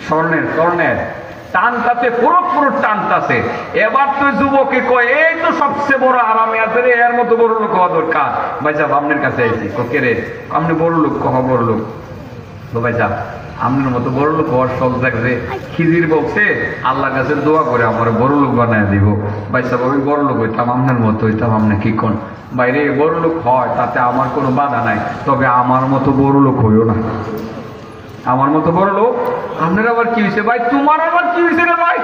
স্বর্ণের, স্বর্ণের টানটাতে পুরো পুরো টানটাছে। এবার তো যুবকে কয় এই তো সবচেয়ে বড় আরামে আছে রে, এর মতো বড় লোক হওয়া দরকার। ভাই সাহেব আপনার কাছে আইছি, কে রে, আপনি বড় লোক, কহ বড় লোক, তো ভাই সাহেব আপনার মতো বড় লোক হওয়ার শখ দেখছে, খিজির বলছে আল্লাহর কাছে দোয়া করে আমার বড় লোক বানায় দিব। ভাই সাহেব আমি বড় লোক হইতাম, আপনার মতো হইতাম, আপনি কি কোন বাইরে বড় লোক হয় তাতে আমার কোনো বাধা নাই, তবে আমার মতো বড় লোক হইও না, আমার মতো বড় লোক। আপনার আবার কি হয়েছে ভাই, তোমার আবার কি হয়েছে রে ভাই,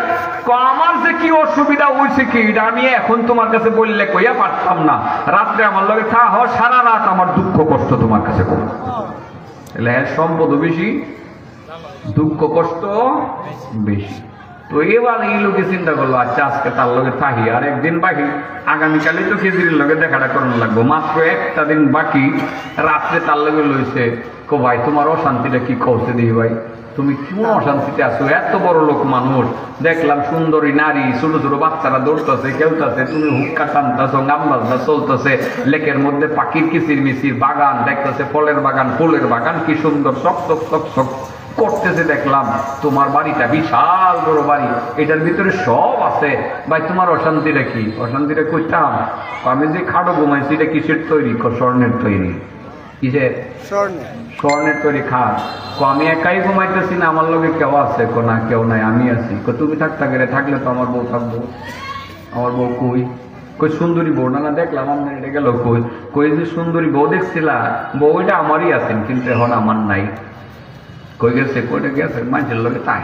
আমার যে কি অসুবিধা হয়েছে কি আমি এখন তোমার কাছে বললে কইয়া পারতাম না, রাত্রে আমার লগে থা হ, সারা রাত আমার দুঃখ কষ্ট তোমার কাছে করো, তাহলে সম্পদও বেশি, দুঃখ কষ্ট বেশি। তো এবার এই লোকে চিন্তা করলো আচ্ছা আজকে তার লগে থাকি, আর একদিন বাকি, আগামীকালে তো খেজুরির লগে দেখাটা করানো লাগবো, মাত্র একটা দিন বাকি, রাত্রে তার লগে লইছে, কো ভাই তোমার অশান্তিটা কি করতে দিই ভাই, তুমি কেমন অশান্তিতে আছো, এত বড় লোক মানুষ দেখলাম, সুন্দরী নারী, ছোট ছোট বাচ্চারা দৌড়তেছে, খেলতেছে, তুমি হুক্কা টানতেছো, গান বাজনা চলতেছে, লেকের মধ্যে পাখির কিচির মিচির, বাগান দেখতেছে, ফলের বাগান, ফুলের বাগান, কি সুন্দর চক চক চক চক করতেছে, দেখলাম তোমার বাড়িটা বিশাল বড় বাড়ি, এটার ভিতরে সব আছে, ভাই তোমার অশান্তিটা কি, অশান্তিটা করতাম, আমি যে খাটো ঘুমাইছি এটা কিসের তৈরি, স্বর্ণের তৈরি, কিসের, স্বর্ণের তৈরি খাট, আমি একাই ঘুমাইতেছি না, আমার লগে কেউ আছে, না কেউ নাই, আমি আছি, তুমি থাকতে গেলে, থাকলে তো আমার বউ থাকবো, আমার বউ কই, কই সুন্দরী বউ, না দেখলাম আপনার এটা গেল, কই কই যে সুন্দরী বউ দেখছিলা, বউ এটা আমারই আছেন কিন্তু এখন আমার নাই, কই গেছে, কইটা গেছে মানুষের লোকে তাই,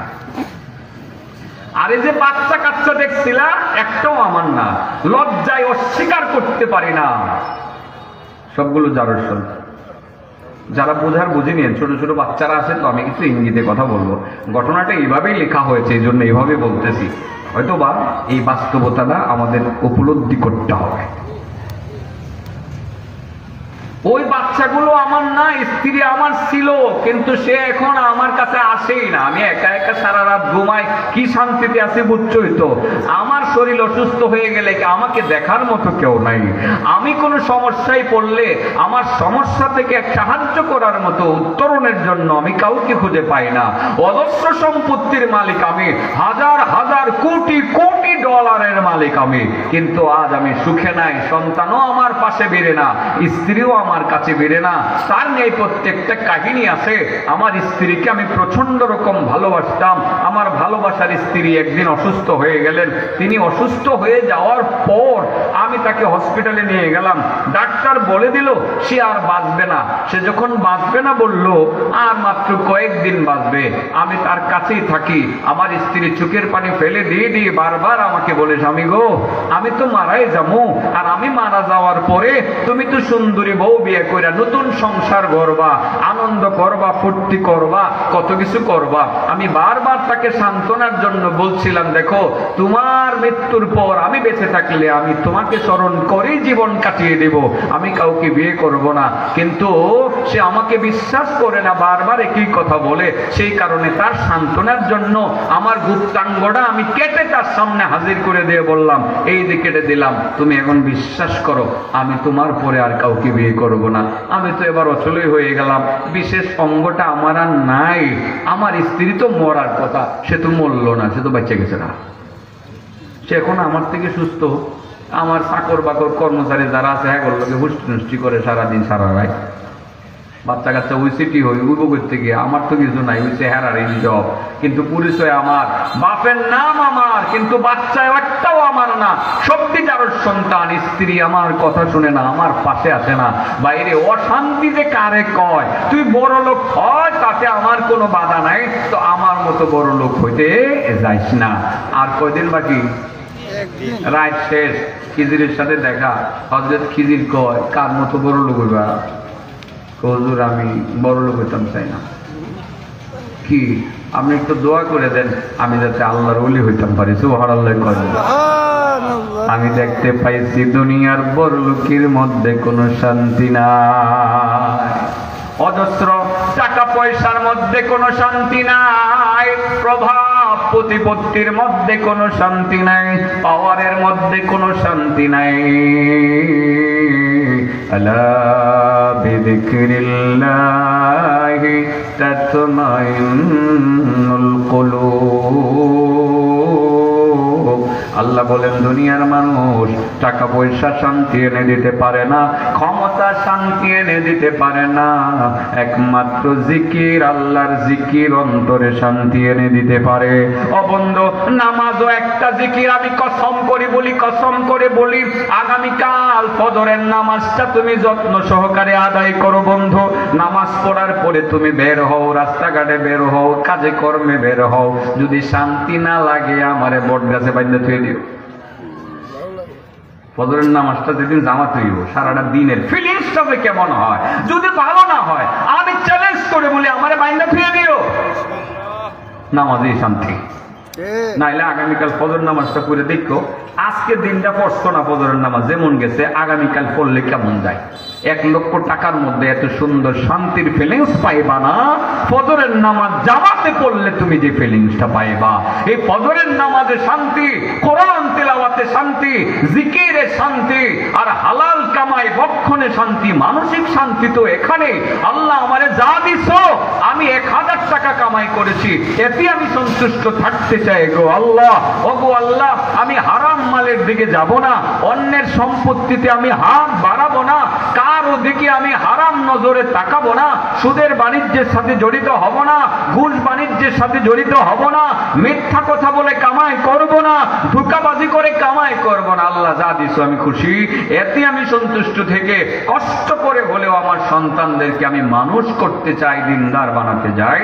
আরে যে বাচ্চা কাচ্চা দেখছিলা একটাও আমার না, লজ্জায় অস্বীকার করতে পারি না, সবগুলো যার সন্তান, যারা বোঝার বুঝে নিয়ে, ছোট ছোট বাচ্চারা আছে, তো আমি কিছু ইঙ্গিতে কথা বলবো, ঘটনাটা এইভাবেই লেখা হয়েছে, এই জন্য এইভাবে বলতেছি, হয়তোবা এই বাস্তবতাটা আমাদের উপলব্ধি করতে হবে। ওই বাচ্চাগুলো আমার না, স্ত্রী আমার ছিল, কিন্তু সে এখন আমার কাছে আসেই না, আমি একা একা সারা রাত ঘুমাই, কি শান্তিতে আছে বুঝছই তো, আমার শরীর অসুস্থ হয়ে গেলে আমাকে দেখার মতো কেউ নাই, আমি কোনো সমস্যায় পড়লে আমার সমস্যা থেকে সাহায্য করার মতো উত্তরণের জন্য আমি কাউকে খুঁজে পাই না, অজস্র সম্পত্তির মালিক আমি, হাজার হাজার কোটি কোটি ডলারের মালিক আমি, কিন্তু আজ আমি সুখে নাই, সন্তানও আমার পাশে বেড়ে না, স্ত্রীও আমার কাছে বেড়ে না, তার নিয়ে প্রত্যেকটা কাহিনী আছে। আমার স্ত্রীকে আমি প্রচন্ড রকম ভালোবাসতাম, আমার ভালোবাসার স্ত্রী একদিন অসুস্থ হয়ে গেলেন, তিনি অসুস্থ হয়ে যাওয়ার পর আমি তাকে হসপিটালে নিয়ে গেলাম, ডাক্তার বলে দিল সে আর বাঁচবে না, সে যখন বাঁচবে না বলল আর মাত্র কয়েকদিন বাঁচবে, আমি তার কাছেই থাকি, আমার স্ত্রী চোখের পানি ফেলে দিয়ে দিয়ে বারবার বারবার আমাকে বলে, স্বামী গো, আমি তো মারাই যাবো, আর আমি মারা যাওয়ার পরে তুমি তো সুন্দরী বউ বিয়ে করে নতুন সংসার গড়বা, আনন্দ করবা, ফুর্তি করবা, কত কিছু করবা। আমি বারবার তাকে সান্ত্বনার জন্য বলছিলাম, দেখো তোমার মৃত্যুর পর আমি বেঁচে থাকলে আমি তোমাকে স্মরণ করেই জীবন কাটিয়ে দেব, আমি কাউকে বিয়ে করব না। কিন্তু সে আমাকে বিশ্বাস করে না, বারবার একই কথা বলে। সেই কারণে তার সান্ত্বনার জন্য আমার গুপ্তাঙ্গটা আমি কেটে তার সামনে হাজির করে দিয়ে বললাম, এই যে কেটে দিলাম, তুমি এখন বিশ্বাস করো আমি তোমার পরে আর কাউকে বিয়ে করব না। আমি তো এবার অচলই হয়ে গেলাম, বিশেষ অঙ্গটা আমার আর নাই। আমার স্ত্রী তো মরার কথা, সে তো মরল না, সে তো বাচ্চা গেছে না, সে এখন আমার থেকে সুস্থ। আমার চাকর বাকর কর্মচারী যারা আছে, হ্যাঁ লোকে হুষ্টি নুষ্টি করে সারাদিন সারা রাত, বাচ্চা কাচ্চা ওই সিটি হই উইব করতে গিয়ে। আমার তো কিছু নাই, ওই চেহারার এই জব, কিন্তু পরিচয় আমার, বাপের নাম আমার, কিন্তু বাচ্চা একটাও আমার না। সত্যিকারের সন্তান, স্ত্রী আমার কথা শুনে না, আমার পাশে আসে না। বাইরে অশান্তি যে কারে কয়, তুই বড় লোক হয় তাতে আমার কোনো বাধা নাই, তো আমার মতো বড় লোক হইতে যাইস না। আর কয়দিন বাকি, রাত শেষ, খিজিরের সাথে দেখা। হযরত খিজির কয়, কার মতো বড় লোক হইবা? হুজুর আমি বড় লোক হইতাম চাই না। কি আপনি একটু দোয়া করে দেন আমি যাতে আল্লাহর ওলি হইতাম পারি। সুবহানাল্লাহ কয়। আমি দেখতে পাইছি দুনিয়ার বড় লোকের মধ্যে কোনো শান্তি নাই, অজস্র টাকা পয়সার মধ্যে কোনো শান্তি নাই, প্রভাব প্রতিপত্তির মধ্যে কোনো শান্তি নাই, পাওয়ারের মধ্যে কোনো শান্তি নাই। আলা বিযিকরিল্লাহি তাতমাইন্নুল কুলুব। আল্লাহ বলেন দুনিয়ার মানুষ টাকা পয়সা শান্তি এনে দিতে পারে না, ক্ষমতা শান্তি এনে দিতে পারে না, একমাত্র জিকির, আল্লাহর জিকির অন্তরে শান্তি এনে দিতে পারে। ও বন্ধু, নামাজও একটা জিকির। আমি কসম করে বলি, কসম করে বলি, আগামীকাল ফজরের নামাজটা তুমি যত্ন সহকারে আদায় করো বন্ধু। নামাজ পড়ার পরে তুমি বের হও, রাস্তাঘাটে বের হও, কাজে কর্মে বের হও, যদি শান্তি না লাগে আমারে বট গাছে বাইন্ধে থুয়ে দিও। ফজরের নামাজটা যেদিন জামাত হইব, সারাটা দিনের ফিলিংসটা যে কেমন হয়, যদি ভালো না হয় আমি চ্যালেঞ্জ করে বলি আমারে বাইন্ধে থুয়ে দিও, নামাজেই শান্তি। নাইলে আগামীকাল ফজর নামাজটা পড়ে দেখো, আজকে দিনটা পড়ছো না, ফজরের নামাজ যেমন গেছে আগামীকাল পড়লে কেমন যায়। 1 লক্ষ টাকার মধ্যে এত সুন্দর শান্তির ফিলিংস পাইবা না, ফজরের নামাজ জামাতে পড়লে তুমি যে ফিলিংসটা পাইবা। এই ফজরের নামাজে শান্তি, কোরআন তেলাওয়াতে শান্তি, জিকিরে শান্তি, আর হালাল কামাই ভক্ষণে শান্তি, মানসিক শান্তি তো এখানে। আল্লাহ আমারে যা দিছো, আমি 1000 টাকা কামাই করেছি, এতে আমি সন্তুষ্ট থাকতে চাই গো আল্লাহ। ও গো আল্লাহ, আমি হারাম মালের দিকে যাব না, অন্যের সম্পত্তিতে আমি হাত বাড়াবো না, কারো দিকে আমি হারাম নজরে তাকাবো না, সুদের বাণিজ্যের সাথে জড়িত হব না, ঘুষ বাণিজ্যের সাথে জড়িত হব না, মিথ্যা কথা বলে কামাই করব না, ধোঁকাবাজি করে কামাই করব না। আল্লাহ যা দিছো আমি খুশি, এতে আমি সন্তুষ্ট থেকে কষ্ট করে হলেও আমার সন্তানদেরকে আমি মানুষ করতে চাই, দিনদার বানাতে চাই।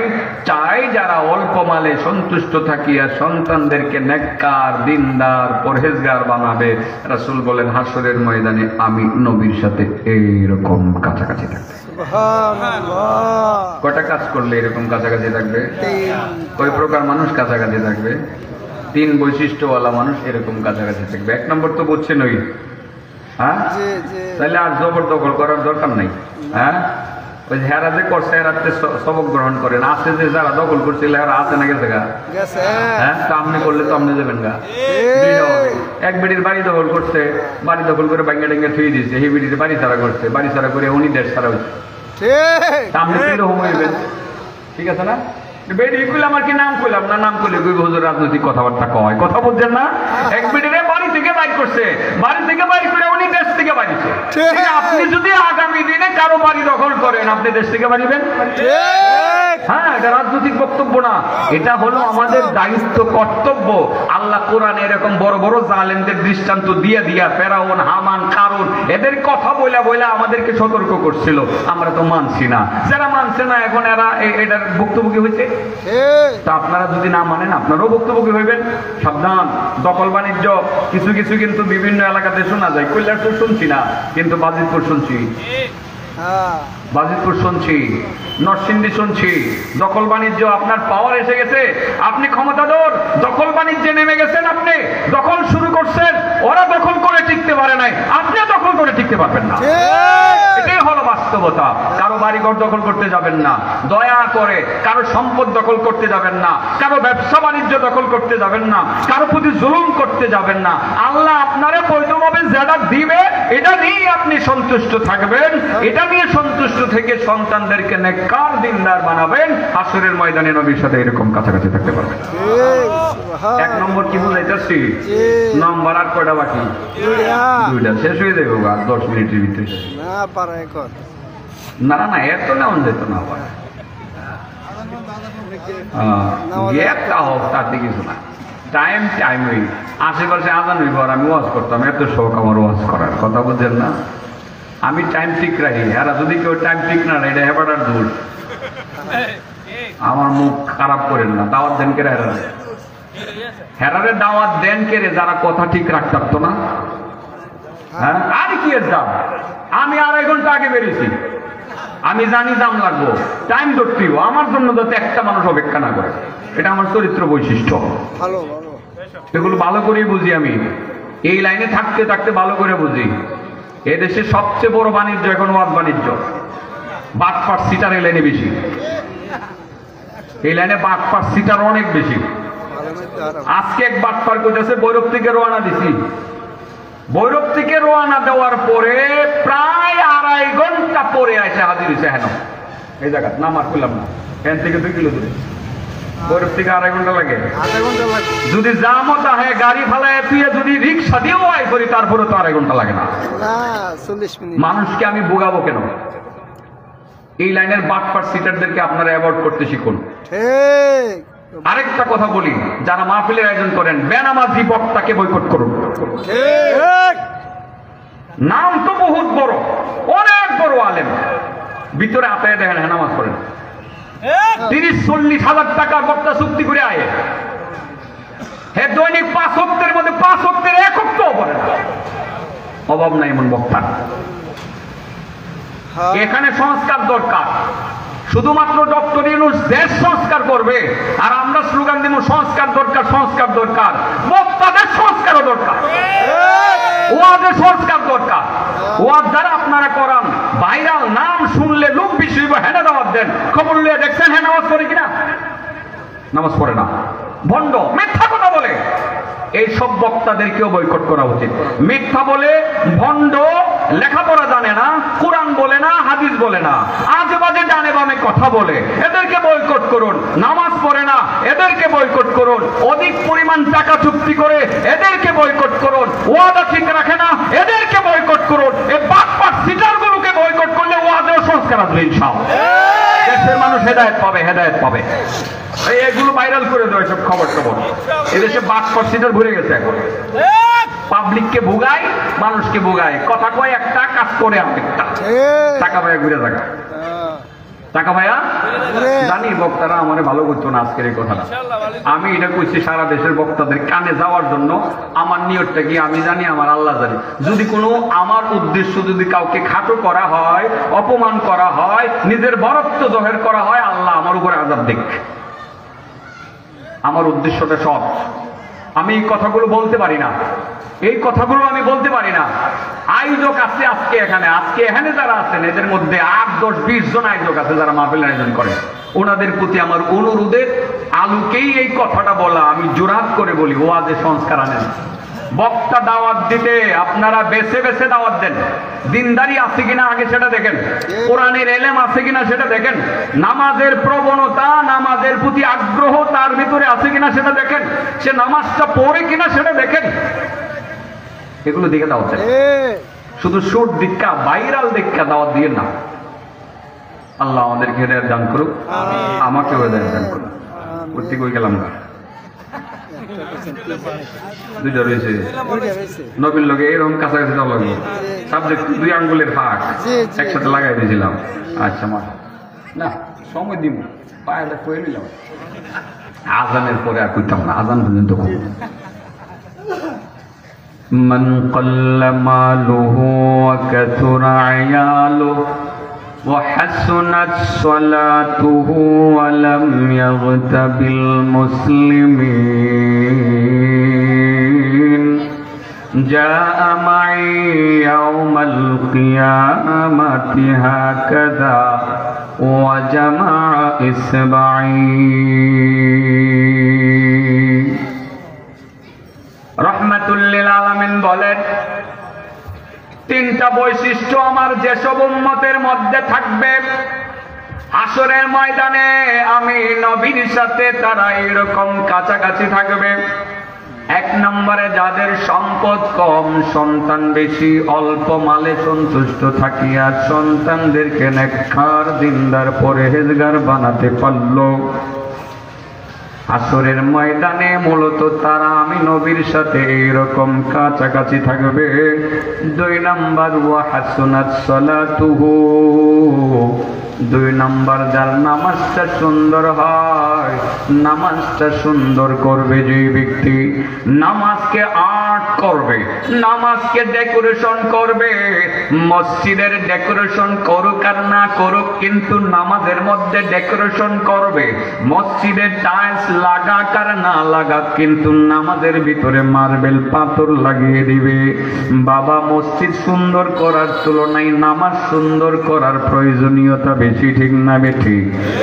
যারা অল্প মালে সন্তুষ্ট থাকি আর সন্তানদেরকে নেককার, দিনদার, পরহেজগার বানাবে, রাসূল বলেন হাসরের ময়দানে আমি নবীর সাথে এইরকম কাছাকাছি থাকবে। কয়টা কাজ করলে এরকম কাছাকাছি থাকবে? কয় প্রকার মানুষ কাছাকাছি থাকবে? 3 বৈশিষ্ট্যওয়ালা মানুষ এরকম কাছাকাছি থাকবে। 1 নম্বর তো বুঝছেন ওই, হ্যাঁ, তাহলে আর জবরদখল করার দরকার নাই। হ্যাঁ, ওই হেরা যে করছে হেরাতে সবক গ্রহণ করেন, আছে যে যারা দখল করছিল হেরা আছে না গেছে গা, হ্যাঁ, তো আপনি করলে তো আপনি যাবেন গা। এক বেডির বাড়ি দখল করছে, বাড়ি দখল করে ব্যাঙ্গে ডেঙ্গে থুয়ে দিয়েছে, এই বেডিতে বাড়ি ছাড়া করছে, বাড়ি ছাড়া করে উনি দেশ ছাড়া হচ্ছে, আপনি কিন্তু হোম হইবেন। ঠিক আছে না? বেডি কইলে আমার কি নাম কইলাম না, নাম কইলে কইব হুজুর রাজনৈতিক কথাবার্তা কয়, কথা বলছেন না? এক বেডিরে বাড়ি থেকে বাইর করছে, বাড়ি থেকে বাইর করে উনি দেশ থেকে বাড়িছে। আপনি যদি আগামী দিনে কারো বাড়ি দখল করেন, আপনি দেশ থেকে বাড়িবেন? হ্যাঁ, এটা রাজনৈতিক বক্তব্য না, এটা হলো আমাদের দায়িত্ব, কর্তব্য। আল্লাহ কোরআনে এরকম বড় বড় জালেমদের দৃষ্টান্ত দিয়ে দিয়া, ফেরাউন, হামান, কারুন, এদের কথা বইলা বইলা আমাদেরকে সতর্ক করছিল। আমরা তো মানছি না। যারা মানছে না এখন এরা এটার ভুক্তভোগী হয়েছে। তা আপনারা যদি না মানেন আপনারাও ভুক্তভোগী হইবেন। সাবধান। দখল বাণিজ্য কিছু কিছু কিন্তু বিভিন্ন এলাকাতে শোনা যায়। কৈলাসপুর শুনছি না, কিন্তু বাজিতপুর শুনছি, বাজিতপুর শুনছি, নরসিংদী শুনছি। দখল বাণিজ্য আপনার পাওয়ার এসে গেছে, আপনি ক্ষমতাধর, দখল বাণিজ্যে নেমে গেছেন, আপনি দখল শুরু করছেন। ওরা দখল করে টিকতে পারে নাই, আপনিও দখল করে টিকতে পারবেন না। এটাই হলো বাস্তবতা। কারো বাড়িঘর দখল করতে যাবেন না, দয়া করে কারো সম্পদ দখল করতে যাবেন না, কারো ব্যবসা বাণিজ্য দখল করতে যাবেন না, কারো প্রতি জুলুম করতে যাবেন না। আল্লাহ আপনারে বৈধভাবে যেটা দিবে এটা নিয়ে আপনি সন্তুষ্ট থাকবেন, এটা নিয়ে সন্তুষ্ট থেকে সন্তানদেরকে নেককার দিনদার বানাবেন। হাসরের ময়দানে নবীর সাথে এরকম কাছাকাছি থাকতে পারবেন। এক নম্বর কি বুঝাইতেছি? নম্বর আর কয়টা বাকি? দুইটা। শেষ হয়ে যাবে 10 মিনিটের ভিতরে। না না, এত নেওয়া যেত না। আবার একটা হোক, তার দিকে কিছু না। টাইম টাইম ওই আশেপাশে আজান হইব আর আমি ওয়াজ করতাম। এত শখ আমার ওয়াজ করার, কথা বুঝছেন না? আমি টাইম ঠিক রাখি, আর যদি কেউ টাইম ঠিক না রাখে এটা হেবাটার দূর। আমার মুখ খারাপ করেন না। দাওয়াত দেন কে? হেরারে দাওয়াত দেন কে? যারা কথা ঠিক রাখতে পারতো না। হ্যাঁ, আর কি এর দাম? আমি 2.5 ঘন্টা আগে বেরিয়েছি, আমি জানি দাম লাগবো, টাইম ধরতেও আমার জন্য যাতে একটা মানুষ অপেক্ষা না করে। এটা আমার চরিত্র বৈশিষ্ট্য। এগুলো ভালো করেই বুঝি আমি, এই লাইনে থাকতে থাকতে ভালো করে বুঝি। এদেশে সবচেয়ে বড় বাণিজ্য এখন ওয়াজ বাণিজ্য। বাটপাট সিটার এই লাইনে বেশি, এই লাইনে বাটপাট সিটার অনেক বেশি। আজকে এক বাটপার কইতেছে ভৈরব থেকে রওনা দিছি, ভৈরব থেকে রওনা দেওয়ার পরে প্রায় 2.5 ঘন্টা পরে আসে হাজির হয়েছে। হেন এই জায়গা নাম আর করলাম না, এখান থেকে 2 কিলো দূরে। ভৈরব থেকে 2.5 ঘন্টা লাগে। যদি জামও তাহে গাড়ি ফালায় তুই যদি রিক্সা দিয়েও আয় করি তারপরে তো 2.5 ঘন্টা লাগে না। মানুষকে আমি বোগাবো কেন? এই লাইনের বাটপাট সিটারদেরকে আপনারা অ্যাভয়েড করতে শিখুন। আরেকটা কথা বলি, যারা মাহফিলের আয়োজন করেন, বেনামাজি বক্তাকে বয়কট করুন। নাম তো বহুত বড়, অনেক বড় আলেম, ভিতরে আতায় দেখেন হ্যাঁ নামাজ পড়েন। 30-40 হাজার টাকার বক্তা চুক্তি করে আয়ে, হে দৈনিক 5 ওয়াক্তের মধ্যে 5 ওয়াক্তের 1 ওয়াক্তও পড়ে না। অভাব নাই এমন বক্তা। এখানে সংস্কার দরকার। শুধুমাত্র ডক্টর ইউনূস দেশ সংস্কার করবে আর আমরা স্লোগান দিব সংস্কার দরকার, সংস্কার দরকার। বক্তাদের সংস্কারও দরকার, ওয়াজের সংস্কার দরকার। ওয়াজ দ্বারা আপনারা করান, ভাইরাল নাম শুনলে লোক বেশি হইব। হ্যাঁ দাওয়াত দেন, খবর লিয়ে দেখছেন হ্যাঁ নামাজ পড়ে কিনা? নামাজ পড়ে না, ভণ্ড, মিথ্যা কথা বলে। এই সব বক্তাদেরকেও বয়কট করা উচিত। মিথ্যা বলে, ভণ্ড, লেখাপড়া জানে না, কোরআন বলে না, হাদিস বলে না, আজে বাজে ডানে বামে কথা বলে, এদেরকে বয়কট করুন। নামাজ পড়ে না, এদেরকে বয়কট করুন। অধিক পরিমাণ টাকা চুক্তি করে, এদেরকে বয়কট করুন। ওয়াদা ঠিক রাখে না, এদেরকে বয়কট করুন। এই বাটপাট সিটারগুলোকে বয়কট করলে ওয়াদেও সংস্কার আসবে ইনশাআল্লাহ। দেশের মানুষ হেদায়েত পাবে, হেদায়েত পাবে। এগুলো ভাইরাল করে দেয় সব খবর টবর। এদেশে বাটপাট সিটার ভরে গেছে এখন। পাবলিককে ভোগায়, মানুষকে ভোগায়। কথা কয় একটা, কাজ করে আরেকটা। টাকা ভাইয়া ঘুরে থাকা, টাকা ভাইয়া জানি বক্তারা আমার ভালো করতো না আজকের এই কথাটা। আমি এটা কইছি সারা দেশের বক্তাদের কানে যাওয়ার জন্য। আমার নিয়তটা কি আমি জানি, আমার আল্লাহ জানি। যদি কোনো আমার উদ্দেশ্য যদি কাউকে খাটো করা হয়, অপমান করা হয়, নিজের বরত্ব জহের করা হয়, আল্লাহ আমার উপরে আযাব দেখ। আমার উদ্দেশ্যটা সৎ। আমি এই কথাগুলো বলতে পারি না, এই কথাগুলো আমি বলতে পারি না। আয়োজক আছে আজকে এখানে যারা আছেন, এদের মধ্যে 8-10-20 জন আয়োজক আছে যারা মাহফিল আয়োজন করে। ওনাদের প্রতি আমার অনুরোধের আলোকেই এই কথাটা বলা। আমি জোরাত করে বলি, ওয়াজে সংস্কার আনেন। বক্তা দাওয়াত দিতে আপনারা বেছে বেছে দাওয়াত দেন। দিনদারি আছে কিনা আগে সেটা দেখেন, কোরআনের এলেম আছে কিনা সেটা দেখেন, নামাজের প্রবণতা, নামাজের প্রতি আগ্রহ তার ভিতরে আছে কিনা সেটা দেখেন, সে নামাজটা পড়ে কিনা সেটা দেখেন। এগুলো দেখে দাওয়াত দেন। শুধু সুর দীক্ষা, ভাইরাল দীক্ষা দাওয়াত দিয়ে না। আল্লাহ আমাদেরকে হেদায়েত দান করুক, আমাকেও হেদায়েত দান করুক। করতে কই গেলাম না, দুইটা রয়েছে নবীর লগে এরকম কাছাকাছি যাওয়া লাগবে, সাবজেক্ট 2 আঙ্গুলের ফাঁক একসাথে লাগাই দিয়েছিলাম। আচ্ছা মা না সময় দিব, পায়েটা কয়ে নিলাম, আজানের পরে আর করতাম না, আজান পর্যন্ত করব। من قل ماله وكثر عياله وحسنت صلاته ولم يغت بالمسلمين جاء معي يوم القيامة هكذا وجمع إصبعين রহমাতুল্লিল আলামিন বলেন, 3টা বৈশিষ্ট্য আমার যেসব উম্মতের মধ্যে থাকবে, হাসরের ময়দানে আমি নবীর সাথে তারা এরকম কাছাকাছি থাকবে। 1 নম্বরে যাদের সম্পদ কম, সন্তান বেশি, অল্প মালে সন্তুষ্ট থাকিয়া সন্তানদেরকে নেককার দিনদার পরহেজগার বানাতে পারলো, আসরের ময়দানে মূলত তারা আমি নবীর সাথে এরকম কাছাকাছি থাকবে। 2 নম্বর ওয়া হাসনাত সালাতুহু, 2 নম্বর যার নামাজটা সুন্দর হয়, নামাজটা সুন্দর করবে যে ব্যক্তি, নামাজকে আর্ট করবে, নামাজকে ডেকোরেশন করবে। মসজিদের ডেকোরেশন করুক আর না করুক, কিন্তু নামাজের মধ্যে ডেকোরেশন করবে। মসজিদের টাইলস লাগাক আর না লাগাক, কিন্তু নামাজের ভিতরে মার্বেল পাথর লাগিয়ে দিবে। বাবা, মসজিদ সুন্দর করার তুলনায় নামাজ সুন্দর করার প্রয়োজনীয়তা বেশি, ঠিক না বেঠি?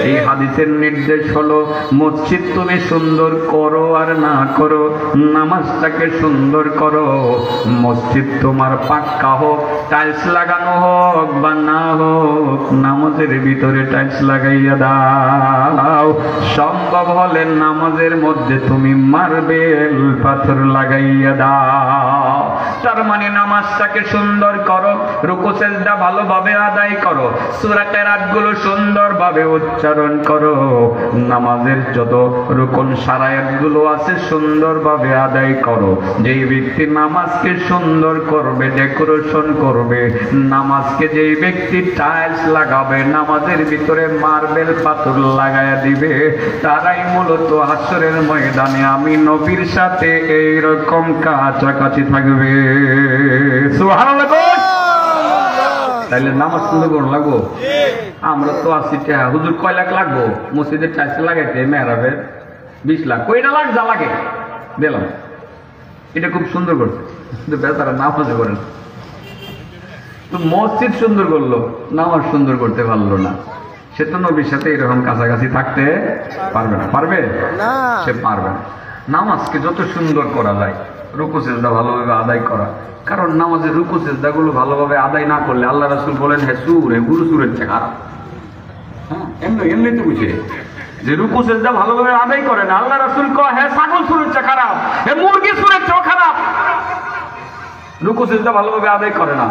এই হাদিসের নির্দেশ হলো মসজিদ তুমি সুন্দর করো আর না করো, নামাজটাকে সুন্দর করো। মসজিদ তোমার পাক্কা হোক, টাইলস লাগানো হোক বা না হোক, নামাজের ভিতরে টাইলস লাগাইয়া দাও। সম্ভব হলে নামাজের মধ্যে তুমি মার্বেল পাথর লাগাইয়া দাও। তার মানে নামাজটাকে সুন্দর করো, রুকু সিজদা ভালোভাবে আদায় করো, সূরা কিরাত গুলো সুন্দরভাবে উচ্চারণ করো, নামাজের যত রুকন শারায়াত গুলো আছে সুন্দরভাবে আদায় করো। যেই ব্যক্তি নামাজকে সুন্দর করবে, ডেকোরেশন করবে, নামাজকে যেই ব্যক্তি টাইলস লাগাবে, নামাজের ভিতরে মার্বেল পাথর লাগায়া দিবে, তারাই মূলত হাসরের ময়দানে আমি নবীর সাথে এইরকম কাছাকাছি থাকবে। সুবহানাল্লাহ। তাইলে নামাজ সুন্দর করে লাগবো। আমরা তো আছি হুজুর, কয় লাখ লাগবো মসজিদের টাইলস লাগাইতে? মেহরাবের 20 লাখ। কয়টা লাখ যা লাগে দিলাম। এটা খুব সুন্দর করছে, কিন্তু বেচারা নামাজে করেন। তো মসজিদ সুন্দর করলো, নামাজ সুন্দর করতে পারলো না। সে তো নবীর সাথে এরকম কাছাকাছি থাকতে পারবে না। পারবে না, সে পারবে না। নামাজকে যত সুন্দর করা যায়, রুকু সিজদা ভালোভাবে আদায় করা, কারণ নামাজের রুকু সিজদা গুলো ভালোভাবে আদায় না করলে আল্লাহ রাসূল বলেন, হে সুর, হে গুরু সুরের চেয়ে খারাপ। হ্যাঁ, এমনি তো বুঝে যে রুকু সিজদা ভালোভাবে আদায় করে না, আল্লাহ রাসূল কয়, হে ছাগল সুরের চেয়ে খারাপ, হে মুরগি সুরের চেয়ে খারাপ। রুকু সিজদা ভালোভাবে আদায় করে না।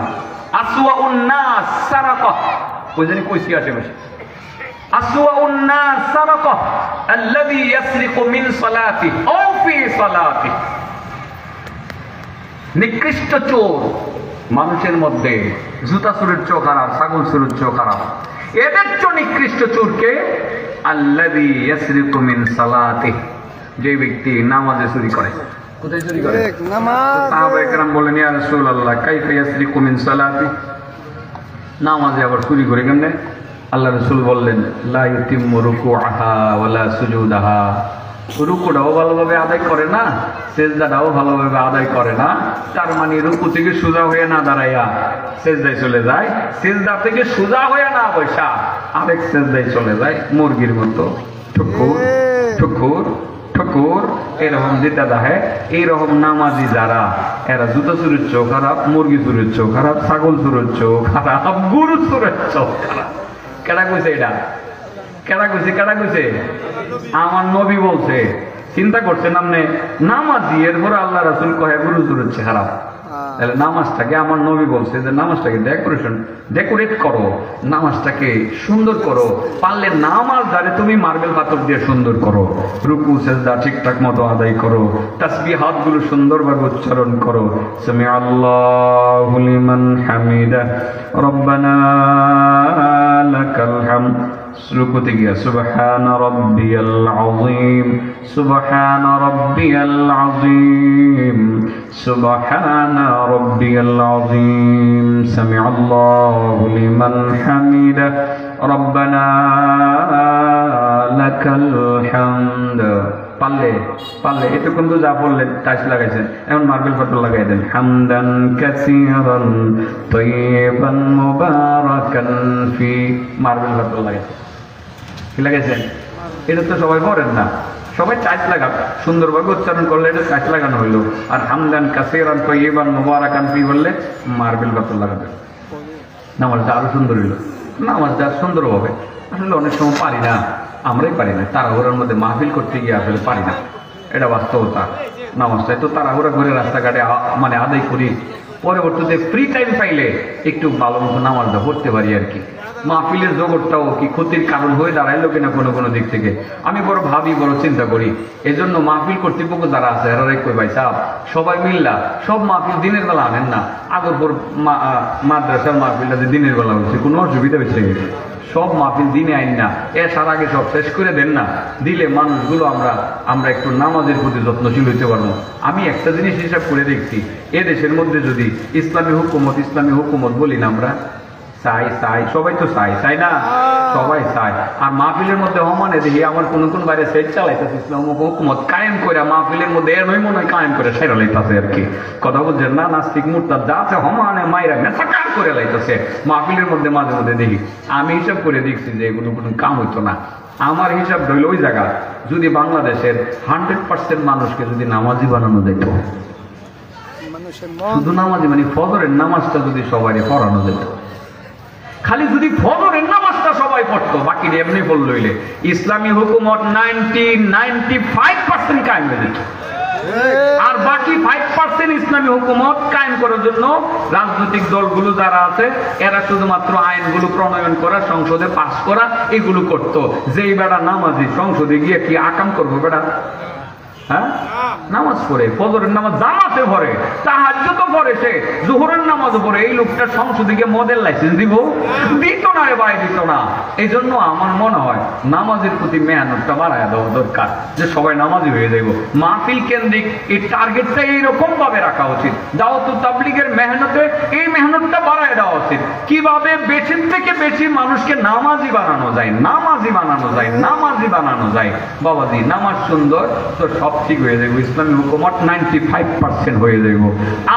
আসওয়াউন নাস সারাকা, ওই জানি কইছি আশেপাশে। আসওয়াউন নাস সারাকা আল্লাযী ইয়াসরিকু মিন সালাতিহি আও ফি সালাতিহি। নিকৃষ্ট চোর মানুষের মধ্যে জুতা চোরের চেয়েও খারাপ, ছাগল চোরের চেয়েও খারাপ। এদের চেয়ে নিকৃষ্ট চোরকে আল্লাযী ইয়াসরিকু মিন সালাতিহি, যে ব্যক্তি নামাজে চুরি করে। কোথায় চুরি করে? নামাজ। সাহাবায়ে কেরাম বলেন, ইয়া রাসূলুল্লাহ কাইফা ইয়াসরিকু মিন সালাতিহি, নামাজে আবার চুরি করে কেমনে? আল্লাহ রাসূল বললেন, লা ইউতিম্মু রুকুআহা ওয়ালা সুজুদাহা, রুকুটাও ভালোভাবে আদায় করে না, সেজদাটাও ভালোভাবে আদায় করে না। তার মানে রুকু থেকে সোজা হয়ে না দাঁড়াইয়া সেজদায় চলে যায়, সেজদা থেকে সোজা হয়ে না বসা আরেক সেজদায় চলে যায়, মুরগির মতো ঠুকুর ঠুকুর ঠুকুর এরকম যেটা দেখে। এইরকম নামাজি যারা, এরা জুতো চুরির চেয়েও খারাপ, মুরগি চুরির চেয়েও খারাপ, ছাগল চুরির চেয়েও খারাপ, গরু চুরির চেয়েও খারাপ। কেডা কইছে এটা? কেডা কইছে? কেডা কইছে? আমার নবী বলছে। চিন্তা করছেন আপনি? নামাজি, এরপরে আল্লাহ রাসূল কয় গরু চুরির চেয়ে খারাপ। তাহলে নামাজটাকে আমার নবী বলছে যে নামাজটাকে ডেকোরেট করো, নামাজটাকে সুন্দর করো। পারলে নামাজ দ্বারে তুমি মার্বেল পাথর দিয়ে সুন্দর করো, রুকু সেজদা ঠিকঠাক মতো আদায় করো, তাসবিহাত গুলো সুন্দরভাবে উচ্চারণ করো। সামিআল্লাহু লিমান হামিদা রব্বানা লাকাল হামদ। রুকুতে গিয়া সুবহানা রাব্বিয়াল আযীম, সুবহানা রাব্বিয়াল আযীম, সুবহানা রাব্বিয়াল আযীম, সামিআল্লাহু লিমান হামিদা রব্বানা লাকাল হামদ। পারলে এতক্ষণ তো যা বললেন টাইলস লাগাইছেন, এখন মার্বেল পাথর লাগাই দেন। হামদান কাসীরান তাইয়িবান মুবারাকান ফি, মার্বেল পাথর লাগাইছেন। কি লাগাইছেন? এটা তো সবাই পড়েন না, সবাই টাইলস লাগান, সুন্দরভাবে উচ্চারণ করলে এটা টাইলস লাগানো হইলো। আর হামদান কাসীরান তাইয়িবান মুবারাকান ফি বললে মার্বেল পাথর লাগাবেন, নামাজটা আরো সুন্দর হইলো। নামাজটা সুন্দর হবে। আসলে অনেক সময় পারি না, আমরাই পারি না, তাড়াহুড়ার মধ্যে মাহফিল করতে গিয়ে আসলে পারি না, এটা বাস্তবতা। নামাজটাই তো তাড়াহুড়া করে রাস্তাঘাটে মানে আদায় করি, পরবর্তীতে ফ্রি টাইম পাইলে একটু ভালো মতো নামাজটা পড়তে পারি আর কি। মাহফিলের জগৎটাও কি ক্ষতির কারণ হয়ে দাঁড়াইলো কিনা কোনো কোনো দিক থেকে আমি বড় ভাবি, বড় চিন্তা করি। এজন্য মাহফিল কর্তৃপক্ষ যারা আছে এরা কই ভাই সাহেব সবাই মিল্লা সব মাহফিল দিনের বেলা আনেন না, আগর পর মাদ্রাসার মাহফিলটা যে দিনের বেলা হচ্ছে কোনো অসুবিধা হচ্ছে, সব মাহফিল দিনে আইন না, সার আগে সব শেষ করে দেন না, দিলে মানুষগুলো আমরা একটু নামাজের প্রতি যত্নশীল হইতে পারবো। আমি একটা জিনিস হিসাব করে দেখছি, এ দেশের মধ্যে যদি ইসলামী হুকুমত বলি না আমরা, চাই সবাই তো চাই না, সবাই চায়। আর মাহফিলের মধ্যে মানে দেখি আমার কোন বাইরে সেট চালাইতেছে ইসলাম হুকুমত কায়েম করে, মাহফিলের মধ্যে এর নয় মনে হয় কায়েম করে সেরা লাইতেছে আর কি। কথা বলছেন না, নাস্তিক মুরতাদ যা আছে হমানে মাইরা মেসাকার করে লাইতেছে মাহফিলের মধ্যে। মাঝে মধ্যে দেখি, আমি হিসাব করে দেখছি যে এগুলো কোনো কাম হইতো না। আমার হিসাব রইল ওই জায়গা, যদি বাংলাদেশের 100% মানুষকে যদি নামাজি বানানো যেত, শুধু নামাজি মানে ফজরের নামাজটা যদি সবাই পড়ানো যেত, খালি যদি ফজরের নামাজটা সবাই পড়তো, বাকি এমনি বল লইলে ইসলামী হুকুমত 95% কায়েম হয়ে যেত। আর বাকি 5% ইসলামী হুকুমত কায়েম করার জন্য রাজনৈতিক দলগুলো যারা আছে এরা শুধুমাত্র আইনগুলো প্রণয়ন করা, সংসদে পাস করা, এগুলো করতো। যেই বেটা নামাজি সংসদে গিয়ে কি আকাম করবো বেটা? হ্যাঁ, নামাজ পড়ে, ফজরের নামাজ জামাতে পড়ে, তাহাজ্জুদও পড়ে, সে জোহরের নামাজও পড়ে। এই লোকটা সংসদে গিয়ে মদের লাইসেন্স দিত না রে ভাই, দিত না। এই জন্য আমার মনে হয় নামাজের প্রতি মেহনতটা বাড়ায় দেওয়া দরকার, যে সবাই নামাজি হয়ে যাইব। মাহফিল কেন্দ্রিক এই টার্গেটটা এইরকম ভাবে রাখা উচিত। দাওয়াতুত তাবলীগের মেহনতে এই মেহনতটা বাড়ায় দেওয়া উচিত, কিভাবে বেশি থেকে বেশি মানুষকে নামাজি বানানো যায়। বাবাজি নামাজ সুন্দর তো সব ঠিক হয়ে যাবে, ইসলামী হুকুমত 95% হয়ে যাইব।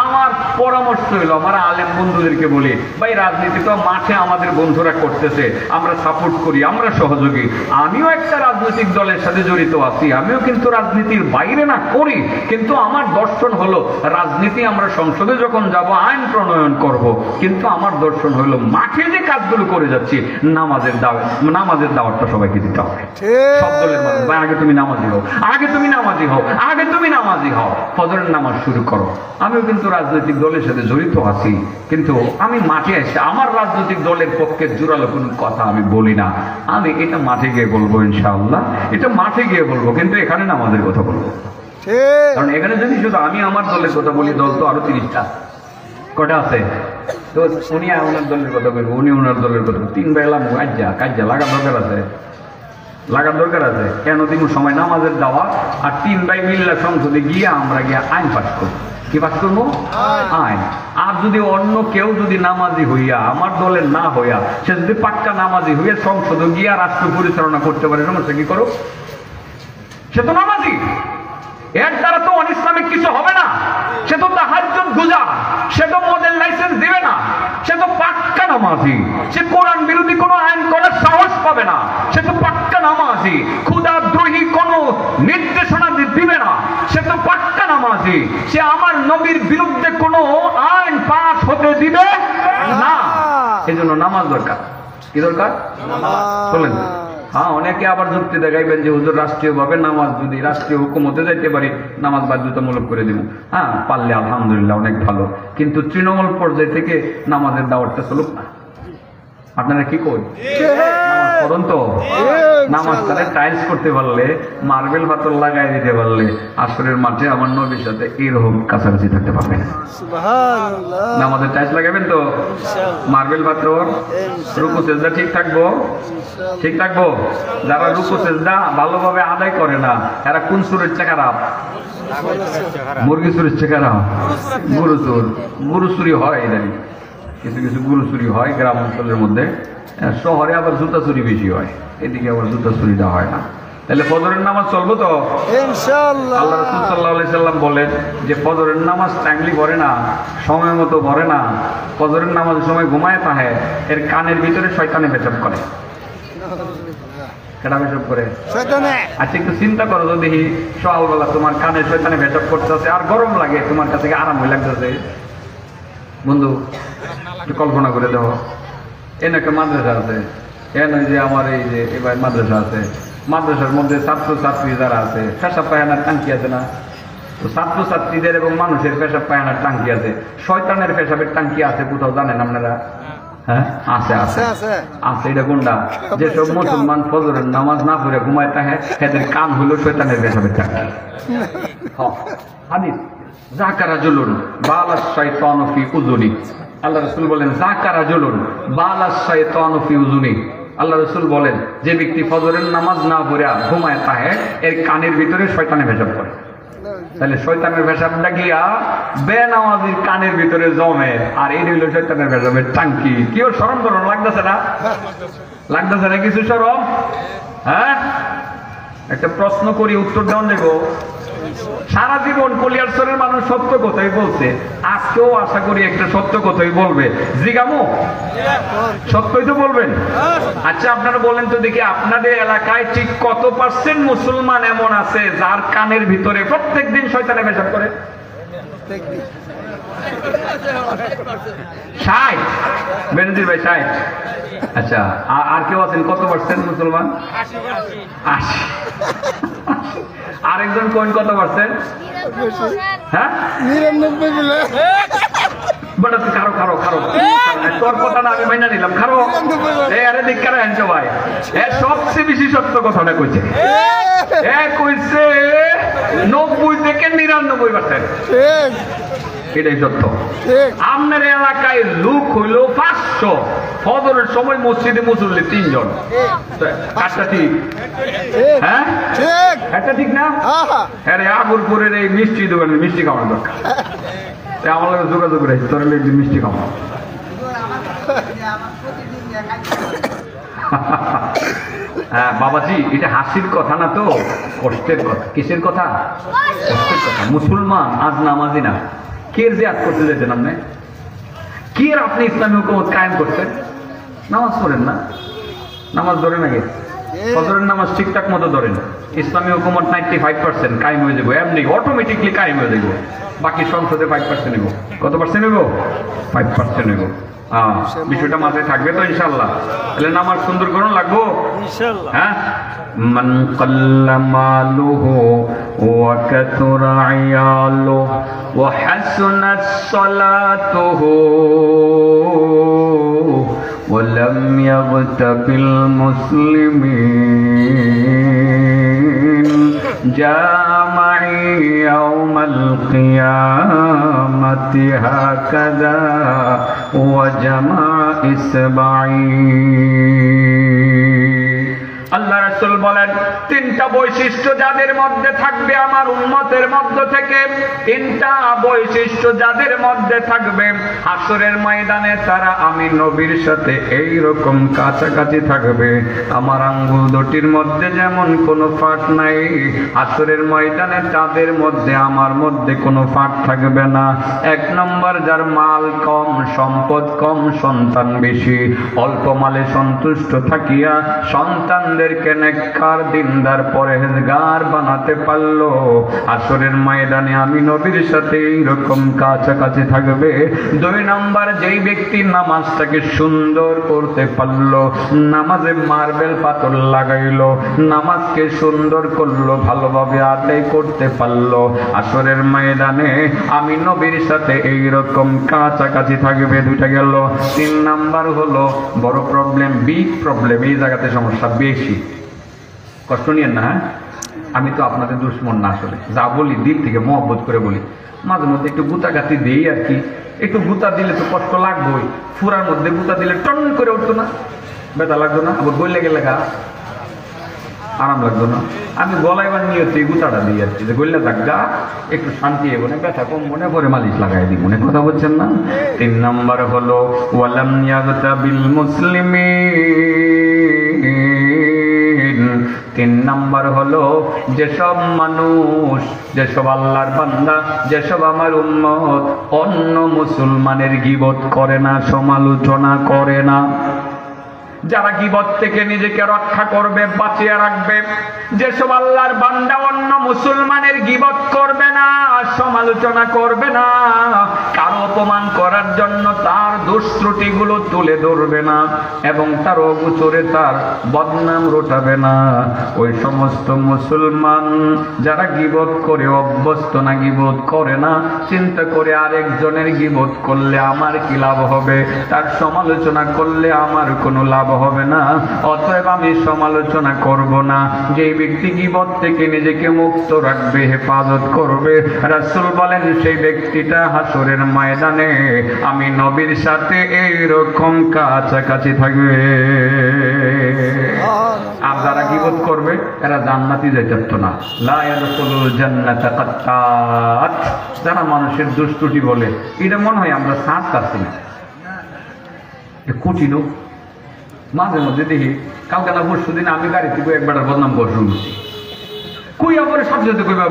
আমার পরামর্শ হইল, আমার আলেম বন্ধুদেরকে বলি, ভাই রাজনীতি তো মাঠে আমাদের বন্ধুরা করতেছে, আমরা সাপোর্ট করি, আমরা সহযোগী। আমিও একটা রাজনৈতিক দলের সাথে জড়িত আছি, আমিও কিন্তু রাজনীতির বাইরে না করি, কিন্তু আমার দর্শন হলো রাজনীতি আমরা সংসদে যখন যাব আইন প্রণয়ন করব, কিন্তু আমার দর্শন হলো মাঠে যে কাজগুলো করে যাচ্ছি নামাজের দাওয়াতটা সবাইকে দিতে হবে। সব দলের মানুষ, আগে তুমি নামাজি হও, ফজরের নামাজ শুরু করো। আমিও কিন্তু রাজনৈতিক দলের সাথে জড়িত আছি, কিন্তু আমি মাঠে এসে আমার রাজনৈতিক দলের পক্ষে জোরালো কোনো কথা আমি বলি না। আমি এটা মাঠে গিয়ে বলবো, ইনশাআল্লাহ এটা মাঠে গিয়ে বলবো, কিন্তু এখানে নামাজের কথা বলবো। কারণ এখানে যদি শুধু আমি আমার দলের কথা বলি, দল তো আরো 30টা কটা আছে, তো উনি ওনার দলের কথা বলবো, উনি ওনার দলের কথা, 3 বেলা কাজ্জা লাগার দরকার আছে। কেন দিব সময় নামাজের দাওয়া, আর 3 ভাই মিল্লা সংসদে গিয়ে আমরা গিয়ে আইন পাস করবো। কি পাস করবো? আইন। আর যদি অন্য কেউ যদি নামাজি হইয়া, আমার দলের না হইয়া, সে যদি পাক্কা নামাজি হইয়া সংসদে গিয়া রাষ্ট্র পরিচালনা করতে পারে, সমস্যা কি করো? সে তো নামাজি, এর দ্বারা তো অনিসলামিক কিছু হবে না। সে তো তাহাজ্জুদ গুজার, সে তো মদের লাইসেন্স দিবে না, সে তো পাক্কা নামাজি, সে কোরআন বিরোধী কোনো আইন করার সাহস পাবে না, সে তো পাক্কা নামাজি, ক্ষুধাদ্রোহী কোনো নির্দেশনা দিবে না, সে তো পাক্কা নামাজি, সে আমার নবীর বিরুদ্ধে কোনো আইন পাস হতে দিবে না। এই জন্য নামাজ দরকার। কি দরকার? বলেন। হ্যাঁ, অনেকে আবার যুক্তি দেখাইবেন যে হুজুর রাষ্ট্রীয় ভাবে নামাজ যদি রাষ্ট্রীয় হুকুমতে যাইতে পারি নামাজ বাধ্যতামূলক করে দিব। হ্যাঁ, পারলে আলহামদুলিল্লাহ অনেক ভালো, কিন্তু তৃণমূল পর্যায় থেকে নামাজের দাওয়াতটা চলুক না। আপনারা কি করেন? নামাজ পড়ুন তো। নামাজটারে টাইলস করতে পারলে, মার্বেল পাথর লাগাই দিতে পারলে আসরের মাঠে আমার নবীর সাথে এরকম কাছাকাছি থাকতে পারবেন। নামাজের টাইলস লাগাবেন তো, মার্বেল পাথর, রুকু সেজদা ঠিক থাকবো, ঠিক থাকবো। যারা রুকু সেজদা ভালোভাবে আদায় করে না, এরা কোন সুরের চেয়ে খারাপ? মুরগি চুরির চেয়ে খারাপ। গরু চুরি হয় ইদানিং, কিছু কিছু গরু চুরি হয় গ্রাম অঞ্চলের মধ্যে। শহরে আবার জুতা চুরি বেশি হয়, এদিকে আবার জুতা চুরিটা হয় না। তাহলে ফজরের নামাজ চলবো তো ইনশাআল্লাহ। আল্লাহ রাসূল সাল্লাল্লাহু আলাইহি সাল্লাম বলেন যে ফজরের নামাজ টাইমলি পড়ে না, সময় মতো পড়ে না, ফজরের নামাজের সময় ঘুমায় থাকে, এর কানের ভিতরে শয়তানে পেশাব করে। কেডা পেশাব করে? শয়তানে। আচ্ছা একটু চিন্তা করো, যদি সকালবেলা তোমার কানে শয়তানে পেশাব করতেছে আর গরম লাগে, তোমার কাছে আরাম হয়ে লাগতেছে, বন্ধু একটু কল্পনা করে দেখো। এন একটা মাদ্রাসা আছে, এন যে আমার এই যে এবার মাদ্রাসা আছে, মাদ্রাসার মধ্যে ছাত্র ছাত্রী যারা আছে, পেশাব পায়খানার টাঙ্কি আছে না? তো ছাত্র ছাত্রীদের এবং মানুষের পেশাব পায়খানার টাঙ্কি আছে, শয়তানের পেশাবের টাঙ্কি আছে কোথাও জানেন আপনারা? হ্যাঁ আছে আছে আছে। এটা কোনটা? যেসব মুসলমান ফজরের নামাজ না পড়ে ঘুমায় থাকে, এদের কান হলো শয়তানের পেশাবের টাঙ্কি। হাদিস জাকারা জুলুন বালাস শাইতানু ফি উযুনি। আল্লাহ রাসূল বলেন জাকারা জুলুন বালাস শাইতানু ফি উযুনি। আল্লাহ রাসূল বলেন যে ব্যক্তি ফজরের নামাজ না পড়ে ঘুমায় থাকে, এর কানের ভিতরে শয়তানের পেশাব করে। তাহলে শয়তানের পেশাবটা গিয়া বেনামাজির কানের ভিতরে জমে, আর এই হইল শয়তানের পেশাবের টাঙ্কি। কেউ শরম ধরন লাগতেছে না? লাগতেছে না কিছু শরম? হ্যাঁ, একটা প্রশ্ন করি, উত্তর দেওয়া নেব। সারা জীবন কলিয়ারচরের মানুষ সত্য কথাই বলছে, আজকেও আশা করি একটা সত্য কথাই বলবে। জিগামু সত্যই তো বলবেন। আচ্ছা আপনারা বলেন তো দেখি, আপনাদের এলাকায় ঠিক কত % মুসলমান এমন আছে যার কানের ভিতরে প্রত্যেক দিন শয়তানে পেশাব করে? 60? বেনজির ভাই 60? আচ্ছা, আর কেউ আছেন কত % মুসলমান? 80। আরেকজন কোন কত %? হ্যাঁ 99। বড় খারো খারো খারো, তোর কথা না আমি মাইনা নিলাম, খারো। আরে দিককারে আনছো ভাই, সবচেয়ে বেশি সত্য কথাটা কইছে। কইছে 90 থেকে 99%। এটাই সত্য। আপনার এলাকায় লোক হইল 500, ফজরের সময় মসজিদে মুসল্লি 3 জন। কাজটা ঠিক? হ্যাঁ ঠিক, এটা ঠিক না? আরে আগুরপুরের এই মিষ্টি দোকানে মিষ্টি খাওয়ানো দরকার। আমার লোক যোগাযোগ করে তোর মিষ্টি খাওয়া। হ্যাঁ বাবাজি, এটা হাসির কথা না তো, কষ্টের কথা। কিসের কথা? কষ্টের কথা। মুসলমান আজ নামাজি না, কে জিয়াদ করতে যেতেন আপনি? কি আর আপনি ইসলামী হুকুমত কায়েম করছেন? নামাজ পড়েন না, নামাজ ধরেন আগে, ফজরের নামাজ ঠিকঠাক মতো ধরেন, ইসলামী হুকুমত 95% কায়েম হয়ে যাবো, এমনি অটোমেটিকলি কায়েম হয়ে যাবো। বাকি সংসদে 5% নেব। কত % নেব? 5% নেব। বিষয়টা মাথায় থাকবে তো ইনশাআল্লাহ। তাহলে নামাজ সুন্দর করুন লাগবো ইনশাআল্লাহ। হ্যাঁ, মান কাল্লা মালুহু ওয়া কাসুরা আয়ালুহু ওয়া হাসুনাত সালাতুহু ওয়া লাম ইয়াগতাবিল মুসলিমিন জামা'i ইয়াউমাল কিয়ামাতি হাকাযা ওয়া জামা ইসবা'i। আল্লাহ রাসূল বলেন 3টা বৈশিষ্ট্য যাদের মধ্যে থাকবে আমার উম্মতের মধ্য থেকে, 3টা বৈশিষ্ট্য যাদের মধ্যে থাকবে, হাসরের ময়দানে তারা আমি নবীর সাথে এই রকম কাছাকাছি থাকবে। আমার আঙ্গুল দুটির মধ্যে যেমন কোনো ফাঁক নাই, হাসরের ময়দানে তাদের মধ্যে আমার মধ্যে কোনো ফাঁক থাকবে না। 1 নম্বর, যার মাল কম, সম্পদ কম, সন্তান বেশি, অল্প মালে সন্তুষ্ট থাকিয়া সন্তান আমাদেরকে নেককার দিনদার পরহেজগার বানাতে পারলো, আসরের ময়দানে আমি নবীর সাথে এইরকম কাছাকাছি থাকবে। 2 নম্বর, যেই ব্যক্তি নামাজটাকে সুন্দর করতে পারলো, নামাজে মার্বেল পাথর লাগাইলো, নামাজকে সুন্দর করলো, ভালোভাবে আদায় করতে পারলো, আসরের ময়দানে আমি নবীর সাথে এইরকম কাছাকাছি থাকবে। 2টা গেল। 3 নাম্বার হলো বড় প্রবলেম, বিগ প্রবলেম, এই জায়গাতে সমস্যা বেশি। কষ্ট নিয়েন না, হ্যাঁ? আমি তো আপনাদের দুশ্মন না, আসলে যা বলি দিল থেকে মহব্বত করে বলি। মাঝে মধ্যে একটু গুতাগাতি দেই আর কি, একটু গুতা দিলে তো কষ্ট লাগবেই। ফুরার মধ্যে গুতা দিলে টন করে উঠতো না, ব্যথা লাগতো না? আবার বই লেগে লাগা আরাম লাগতো না? আমি গলাইবার নিয়ে হচ্ছে গুতাটা দিই আর কি, যে গল্লা থাকা একটু শান্তি হবে না, ব্যথা কম মনে করে মালিশ লাগাই দিই, মনে কথা বলছেন না? 3 নম্বর হলো ওয়ালাম ইয়াগতাবিল মুসলিমিন। 3 নম্বর হলো যেসব মানুষ, যেসব আল্লাহর বান্দা, যেসব আমার উম্মত অন্য মুসলমানের গীবত করে না, সমালোচনা করে না, যারা গীবত থেকে নিজেকে রক্ষা করবে, বাঁচিয়ে রাখবে, যেসব আল্লাহর বান্দা অন্য মুসলমানের গীবত করবে না, সমালোচনা করবে না, কারো অপমান করার জন্য তার দোষ ত্রুটিগুলো তুলে ধরবে না এবং তার অগোচরে তার বদনাম রটাবে না, ওই সমস্ত মুসলমান যারা গীবত করে অভ্যস্ত না, গীবত করে না, চিন্তা করে আরেকজনের গীবত করলে আমার কি লাভ হবে, তার সমালোচনা করলে আমার কোনো লাভ হবে না, অতএব আমি সমালোচনা করব না। যে ব্যক্তি গীবত থেকে নিজেকে মুক্ত রাখবে, হেফাজত করবে, রাসূল বলেন সেই ব্যক্তিটা হাসরের ময়দানে আমি নবীর সাথে এইরকম কাছাকাছি থাকবে। আর যারা গীবত করবে এরা জান্নাতি যাইতে পারতো না। লা ইয়াদখুলুল জান্নাতা কাত্তাত। যারা মানুষের দুষ্টুটি বলে, এটা মনে হয় আমরা সাথ পাচ্ছি না, কঠিন। মাঝে মধ্যে দেখি, কালকে না পরশু দিন আমি গাড়িতে একবার বদনাম করে শুনছি, কই আবার সাথে সাথে কইবা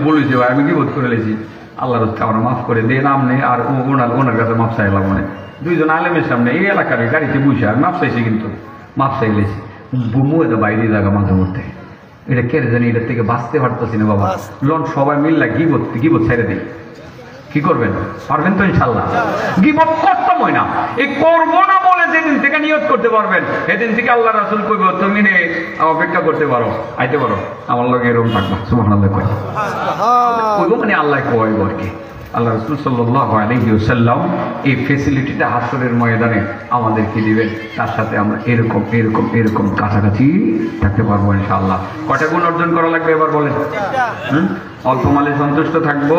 বলেছে ভাই আমি গীবত করে লেছি, আল্লাহর রাস্তায় আমার মাফ করে দিয়ে নাম নেই, আর ওনার কাছে মাফ চাইলাম। মানে 2জন আলেমের সামনে এই এলাকার গাড়িতে বসে আমি মাফ চাইছি, কিন্তু মাফ চাইলেছি বুমুয়ে তো বাইরে জায়গা মাঝে মধ্যে, এটা কেড়ে জানি, এটার থেকে বাঁচতে পারতেছি না বাবা। লন সবাই মিললা গীবত ছেড়ে দিই, কি করবেন? পারবেন তো ইনশাল্লাহ? গীবত করতাম হয় না, এই করবো না বলে যেদিন থেকে নিয়ত করতে পারবেন, সেদিন থেকে আল্লাহ রাসূল কইব তুমি রে অপেক্ষা করতে পারো, আইতে পারো, আমার লগে এরকম থাকবা। সুবহানাল্লাহ কই কইব মানে আল্লাহ কইব আর কি। আল্লাহ রাসূল সাল্লাল্লাহু আলাইহি ওয়াসাল্লাম এই ফ্যাসিলিটিটা হাসরের ময়দানে আমাদেরকে দিবেন, তার সাথে আমরা এরকম কাছাকাছি থাকতে পারবো ইনশাআল্লাহ। কয়টা গুণ অর্জন করা লাগবে এবার বলেন? অল্প মালে সন্তুষ্ট থাকবো,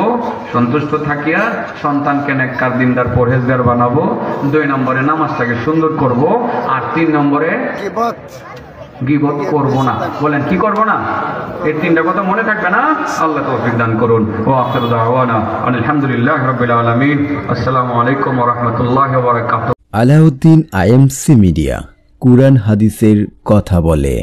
সন্তুষ্ট থাকিয়া সন্তানকে নেককার দিনদার পরহেজগার বানাবো। 2 নম্বরে নামাজটাকে সুন্দর করব, আর 3 নম্বরে গীবত করব না। বলেন কি করব না? এই 3টা কথা মনে থাকবে না? আল্লাহ তৌফিক দান করুন। ওয়া আখিরু দাওয়ানা আলহামদুলিল্লাহি রাব্বিল আলামিন। আসসালামু আলাইকুম ওয়া রাহমাতুল্লাহি ওয়া বারাকাতুহু। আলাউদ্দিন আইএমসি মিডিয়া, কুরআন হাদিসের কথা বলে।